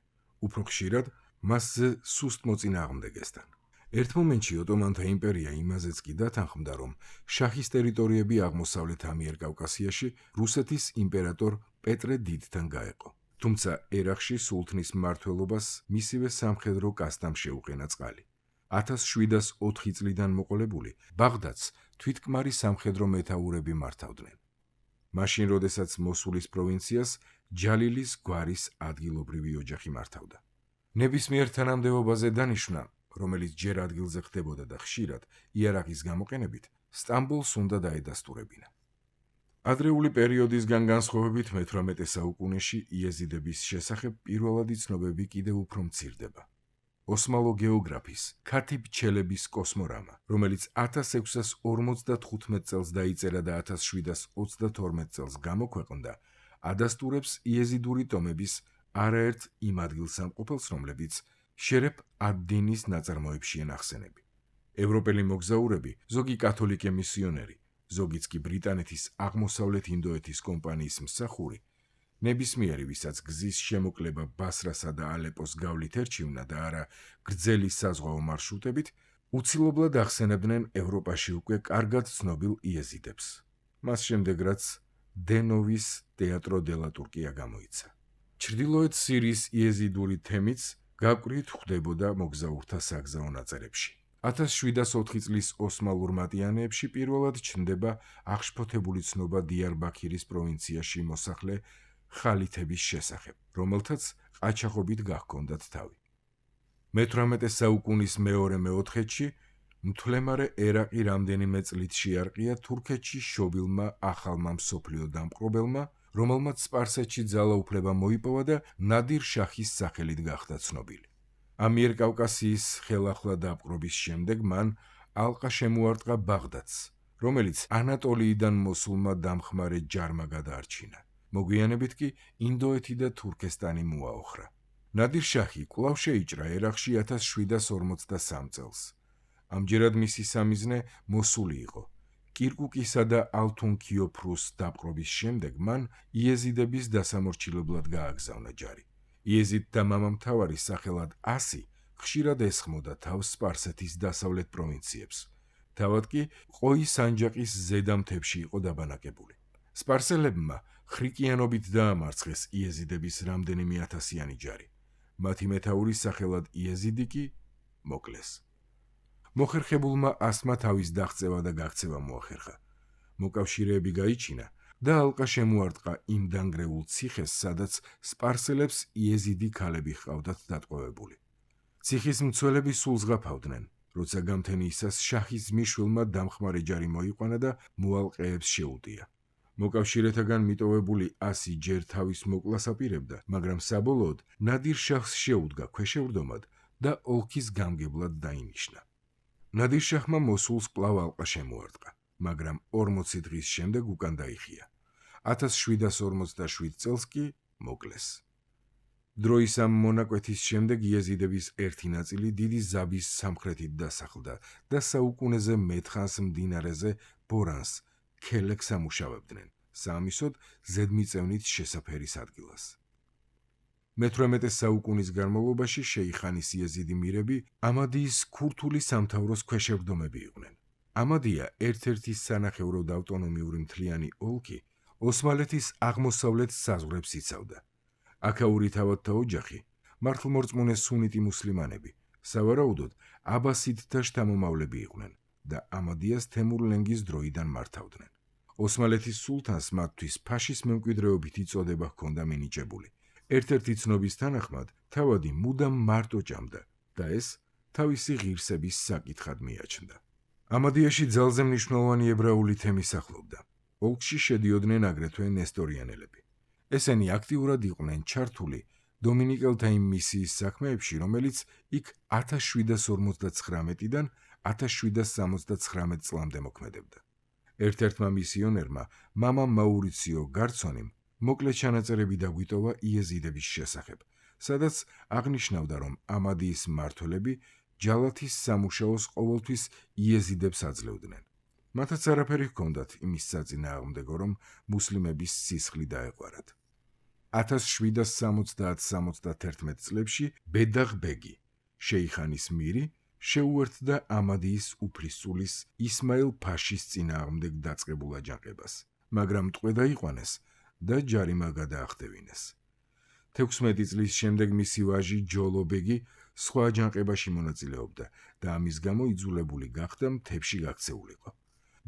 უფრო ხშირად მასზე სუსტ მოწინააღმდეგესთან. ერთ მომენტში ოტომანთა იმპერია იმაზეც კი დათანხმდა, რომ შაჰის ტერიტორიები აღმოსავლეთ ამიერკავკასიაში რუსეთის იმპერატორ პეტრე დიდთან გაეყო. თუმცა ერაყში სულთნის მმართველობას მისივე სამხედრო კასტამ შეუყენა წყალი. 1704 წლიდან მოყოლებული ბაღდადს თვითკმარი სამხედრო მეთაურები მართავდნენ. მაშინ, როდესაც მოსულის პროვინციას ჯალილის გვარის ადგილობრივი ოჯახი მართავდა. ნებისმიერ თანამდებობაზე დანიშვნა, რომელიც ჯერ ადგილზე ხდებოდა და ხშირად იარაღის გამოყენებით, სტამბოლს უნდა დაედასტურებინა. ადრეული პერიოდისგან განსხვავებით მე-18 საუკუნეში იეზიდების შესახებ პირველადი ცნობები კიდევ უფრო მცირდება. ოსმალო გეოგრაფის ქათიბ ჩელების კოსმორამა, რომელიც 1655 წელს დაიწერა და 1722 წელს გამოქვეყნდა, ადასტურებს იეზიდური ტომების არაერთ იმ ადგილსამყოფელს, რომლებიც შერეფ ად-დინის ნაწარმოებშია ნახსენები. ევროპელი მოგზაურები, ზოგი კათოლიკე მისიონერი, ზოგიც კი ბრიტანეთის აღმოსავლეთ ინდოეთის კომპანიის მსახური, ნებისმიერი, ვისაც გზის შემოკლება ბასრასა და ალეპოს გავლით ერჩივნა და არა გრძელი საზღვაო მარშრუტებით, უცილებლად ახსენებდნენ ევროპაში უკვე კარგად ცნობილ იეზიდებს. მას შემდეგ, რაც დენოვის თეატრო დე ლა ტურკია გამოიცა. ჩრდილოეთ სირიის იეზიდური თემიც გაკვრით ხვდებოდა მოგზაურთა საგზაო ნაწერებში. 1704 წლის ოსმალურ მატიანეებში პირველად ჩნდება აღშფოთებული ცნობა დიარბაქირის პროვინციაში მოსახლე ხალითების შესახებ, რომელთაც ყაჩაღობით გაჰქონდათ თავი. მე-18 საუკუნის მეორე-მეოთხეში მთლემარე ერაყი რამდენიმე წლით შეარყია თურქეთში შობილმა ახალმა მსოფლიო დამპყრობელმა, რომელმაც სპარსეთში ძალაუფლება მოიპოვა და ნადირ შაჰის სახელით გახდა ცნობილი. ამიერკავკასიის ხელახლა დაპყრობის შემდეგ მან ალყა შემოარტყა ბაღდადს, რომელიც ანატოლიიდან მოსულმა დამხმარე ჯარმა გადაარჩინა. მოგვიანებით კი ინდოეთი და თურქესტანი მოაოხრა. ნადირ შაჰი კვლავ შეიჭრა ერაყში 1753 წელს. ამჯერად მისი სამიზნე მოსული იყო. კირკუკისა და ალთუნქიოფრუს დაპყრობის შემდეგ მან იეზიდების დასამორჩილებლად გააგზავნა ჯარი. იეზიდ და მამამთავარის სახელად ასი ხშირად ესხმოდა თავს სპარსეთის დასავლეთ პროვინციებს. თავად კი ყოის სანჯაყის ზედა მთებში იყო დაბანაკებული. სპარსელებმა ხრიკიანობით დაამარცხეს იეზიდების რამდენიმე ათასიანი ჯარი. მათი მეთაურის სახელად იეზიდი კი მოკლეს. მოხერხებულმა ასმა თავის დაღწევა და გაქცევა მოახერხა. მოკავშირეები გაიჩინა და ალყა შემოარტყა იმ დანგრეულ ციხეს, სადაც სპარსელებს იეზიდი ქალები ჰყავდათ დატყვევებული. ციხის მცველები სულ ზღაფავდნენ, როცა გამთენიისას შაჰის ძმისშვილმა დამხმარე ჯარი მოიყვანა და მოალყეებს შეუტია. მოკავშირეთაგან მიტოვებული ასი ჯერ თავის მოკლას აპირებდა, მაგრამ საბოლოოდ ნადირ შაჰს შეუდგა ქვეშევრდომად და ოლქის გამგებლად დაინიშნა. ნადირ შაჰმა მოსულს კვლავ ალყა შემოარტყა, მაგრამ 40 დღის შემდეგ უკან დაიხია. 1747 წელს კი მოკლეს. დროის ამ მონაკვეთის შემდეგ იეზიდების ერთი ნაწილი დიდი ზაბის სამხრეთით დასახლდა და საუკუნეზე მეთხანს მდინარეზე ბორანს ქელექს ამუშავებდნენ, საამისოდ ზედმიწევნით შესაფერის ადგილას. მე-18 საუკუნის განმავლობაში შეიხანის იეზიდი მირები ამადიის ქურთული სამთავროს ქვეშევრდომები იყვნენ. ამადია ერთ-ერთი სანახევროდ ავტონომიური მთლიანი ოლქი ოსმალეთის აღმოსავლეთ საზღვრებს იცავდა. აქაური თავადთა ოჯახი მართლმორწმუნე სუნიტი მუსლიმანები, სავარაუდოდ აბასიდთა შთამომავლები იყვნენ და ამადიას თემურლენგის დროიდან მართავდნენ. ოსმალეთის სულთანს მათთვის ფაშის მემკვიდრეობითი წოდება ჰქონდა მინიჭებული. ერთ-ერთი ცნობის თანახმად, თავადი მუდამ მარტო ჭამდა და ეს თავისი ღირსების საკითხად მიაჩნდა. ამადიაში ძალზე მნიშვნელოვანი ებრაული თემი სახლობდა. ოლქში შედიოდნენ აგრეთვე ნესტორიანელები. ესენი აქტიურად იყვნენ ჩართული დომინიკელთა იმ მისიის საქმეებში, რომელიც იქ 1759-დან 1769 წლამდე მოქმედებდა. ერთ-ერთმა მისიონერმა, მამამ მაურიციო გარცონიმ, მოკლე ჩანაწერები დაგვიტოვა იეზიდების შესახებ, სადაც აღნიშნავდა, რომ ამადიის მმართველები ჯალათის სამუშაოს ყოველთვის იეზიდებს აძლევდნენ. მათაც არაფერი ჰქონდათ იმის საწინააღმდეგო, რომ მუსლიმების სისხლი დაეყვარათ. 1770-71 წლებში ბედაღ ბეგი, შეიხანის მირი, შეუერთდა ამადიის უფლისწულის ისმაილ ფაშის წინააღმდეგ დაწყებულ აჯანყებას, მაგრამ ტყვე დაიყვანეს და ჯარიმა გადაახტევინეს. 16 წლის შემდეგ მისი ვაჟი ჯოლო ბეგი სხვა აჯანყებაში მონაწილეობდა და ამის გამო იძულებული გახდა მთებში გაქცეულიყო.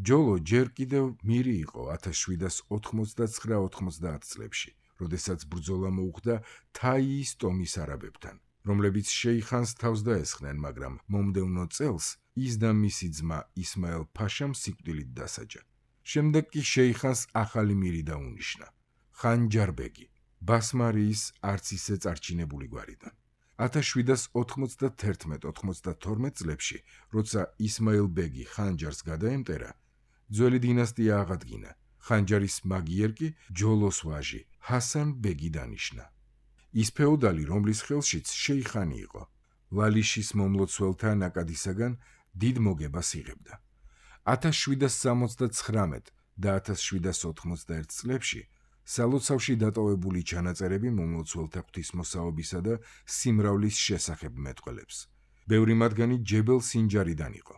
ჯოლო ჯერ კიდევ მირი იყო 1789-90 წლებში, როდესაც ბრძოლა მოუხდა თაიის ტომის არაბებთან, რომლებიც შეიხანს თავს დაესხნენ, მაგრამ მომდევნო წელს ის და მისი ძმა ისმაილ ფაშამ სიკვდილით დასაჯა. შემდეგ კი შეიხანს ახალი მირი დაუნიშნა, ხანჯარბეგი, ბასმარიის არც ისე წარჩინებული გვარიდან. 1791-92 წლებში, როცა ისმაილ ბეგი ხანჯარს გადაემტერა, ძველი დინასტია აღადგინა. ხანჯარის მაგიერ კი ჯოლოს ვაჟი ჰასან ბეგი დანიშნა. ის ფეოდალი, რომლის ხელშიც შეიხანი იყო, ვალიშის მომლოცველთა ნაკადისაგან დიდ მოგებას იღებდა. 1769 და 1791 წლებში სალოცავში დატოვებული ჩანაწერები მომლოცველთა ღვთისმოსაობისა და სიმრავლის შესახებ მეტყველებს. ბევრი მათგანი ჯებელ სინჯარიდან იყო.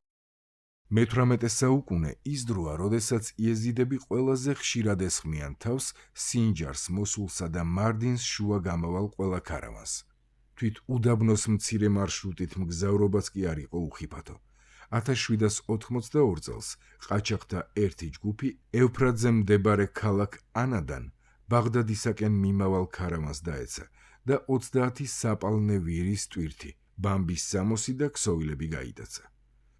მე-18 საუკუნე ის დროა, როდესაც იეზიდები ყველაზე ხშირად ესხმიან თავს სინჯარს, მოსულსა და მარდინს შუა გამავალ ყველა ქარავანს. თვით უდაბნოს მცირე მარშრუტით მგზავრობაც კი არ იყო უხიფათო. 1782 წელს ყაჩაღთა ერთი ჯგუფი ევფრატზე მდებარე ქალაქ ანადან ბაღდადისაკენ მიმავალ ქარავანს დაეცა და 30 საპალნე ვირის ტვირთი, ბამბის სამოსი და ქსოვილები გაიტაცა.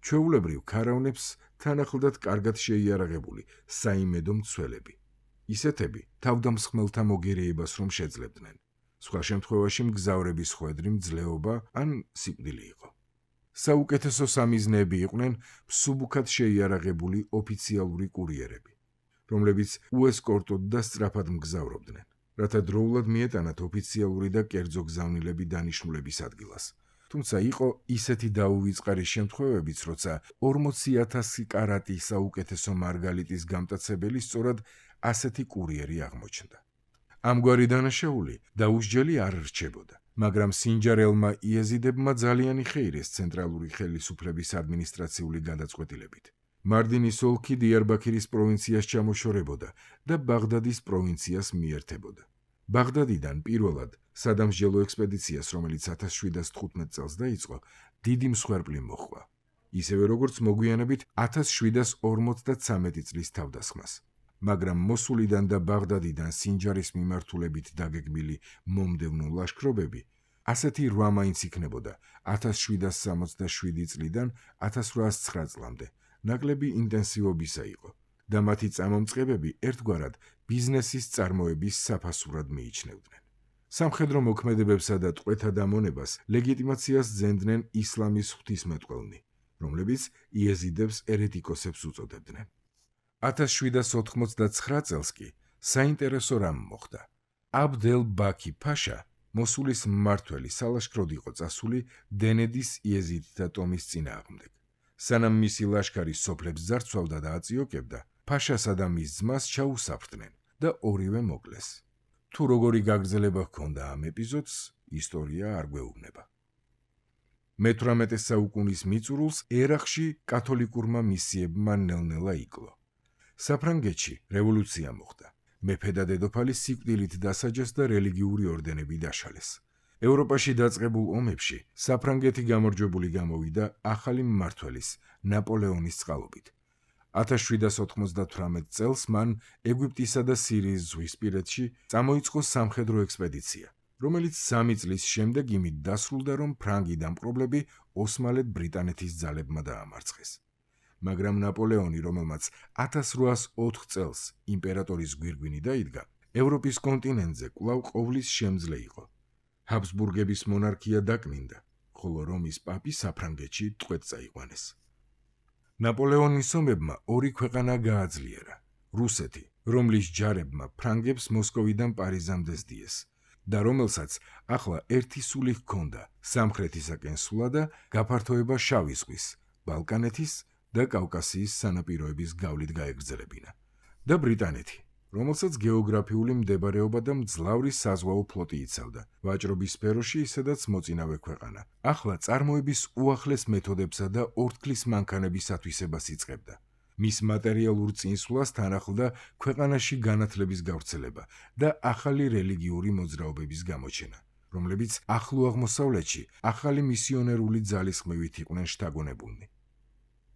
ჩვეულებრივ ქარავნებს თან ახლდათ კარგად შეიარაღებული საიმედო მცველები. ისეთები თავდამსხმელთა მოგერიებას რომ შეძლებდნენ. სხვა შემთხვევაში მგზავრების ხვედრი, მძლეობა ან სიკვდილი იყო. საუკეთესო სამიზნეები იყვნენ მსუბუქად შეიარაღებული ოფიციალური კურიერები, რომლებიც უესკორტოდ და სწრაფად მგზავრობდნენ, რათა დროულად მიეტანათ ოფიციალური და კერძო გზავნილები დანიშნულების ადგილას. თუმცა იყო ისეთი დაუვიწყარი შემთხვევებიც, როცა 40,000 კარატი საუკეთესო მარგალიტის გამტაცებელი სწორად ასეთი კურიერი აღმოჩნდა. ამგვარი დანაშაული დაუსჯელი არ რჩებოდა, მაგრამ სინჯარელმა იეზიდებმა ძალიან იხეირეს ცენტრალური ხელისუფლების ადმინისტრაციული გადაწყვეტილებით. მარდინის ოლქი დიარბაქირის პროვინციას ჩამოშორებოდა და ბაღდადის პროვინციას მიერთებოდა. ბაღდადიდან პირველად სადამსჯელო ექსპედიციას, რომელიც 1715 წელს დაიწყო, დიდი მსხვერპლი მოჰყვა. ისევე როგორც მოგვიანებით 1753 წლის თავდასხმას. მაგრამ მოსულიდან და ბაღდადიდან სინჯარის მიმართულებით დაგეგმილი მომდევნო ლაშქრობები ასეთი რვა მაინც იქნებოდა 1767 წლიდან 1809 წლამდე, ნაკლები ინტენსივობისა იყო და მათი წამომწყებები ერთგვარად ბიზნესის წარმოების საფასურად მიიჩნევდნენ. სამხედრო მოქმედებებსა და ტყვეთა დამონებას ლეგიტიმაციას ძენდნენ ისლამის ღვთისმეტყველნი, რომლებიც იეზიდებს ერეტიკოსებს უწოდებდნენ. 1789 წელს კი საინტერესო რამ მოხდა. აბდელ-ბაქი ფაშა, მოსულის მმართველი, სალაშქროდ იყო წასული დენედის იეზიდთა ტომის წინააღმდეგ. სანამ მისი ლაშქარი სოფლებს ძარცვავდა და აწიოკებდა, ფაშასა და მის ძმას ჩაუსაფრდნენ და ორივე მოკლეს. თუ როგორი გაგრძელება ჰქონდა ამ ეპიზოდს, ისტორია არ გვეუბნება. მე-18 საუკუნის მიწურულს ერაყში კათოლიკურმა მისიებმა ნელ-ნელა იკლო. საფრანგეთში რევოლუცია მოხდა. მეფე და დედოფალი სიკვდილით დასაჯეს და რელიგიური ორდენები დაშალეს. ევროპაში დაწყებულ ომებში საფრანგეთი გამარჯვებული გამოვიდა ახალი მმართველის, ნაპოლეონის წყალობით. 1798 წელს მან ეგვიპტისა და სირიის ზღვისპირეთში წამოიწყო სამხედრო ექსპედიცია, რომელიც 3 წლის შემდეგ იმით დასრულდა, რომ ფრანგი დამპყრობლები ოსმალეთ ბრიტანეთის ძალებმა დაამარცხეს. მაგრამ ნაპოლეონი, რომელმაც 1804 წელს იმპერატორის გვირგვინი დაიდგა, ევროპის კონტინენტზე კვლავ ყოვლის შემძლე იყო. ჰაბსბურგების მონარქია დაკნინდა, ხოლო რომის პაპი საფრანგეთში ტყვედ წაიყვანეს. ნაპოლეონის ომებმა ორი ქვეყანა გააძლიერა: რუსეთი, რომლის ჯარებმა ფრანგებს მოსკოვიდან პარიზამდე სდიეს და რომელსაც ახლა ერთი სული ჰქონდა სამხრეთისაკენ სვლა და გაფართოება შავი ზღვის, ბალკანეთის და კავკასიის სანაპიროების გავლით გაეგრძელებინა. და ბრიტანეთი, რომელსაც გეოგრაფიული მდებარეობა და მძლავრი საზღვაო ფლოტი იცავდა, ვაჭრობის სფეროში ისედაც მოწინავე ქვეყანა, ახლა წარმოების უახლეს მეთოდებსა და ორთქლის მანქანების ათვისებას იწყებდა. მის მატერიალურ წინსვლას თან ახლდა ქვეყანაში განათლების გავრცელება და ახალი რელიგიური მოძრაობების გამოჩენა, რომლებიც ახლო აღმოსავლეთში ახალი მისიონერული ძალისხმევით იყვნენ შთაგონებულნი.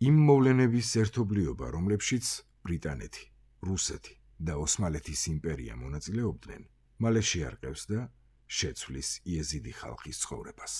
იმ მოვლენების ერთობლიობა, რომლებშიც ბრიტანეთი, რუსეთი და ოსმალეთის იმპერია მონაწილეობდნენ, მალე შეარყევს და შეცვლის იეზიდი ხალხის ცხოვრებას.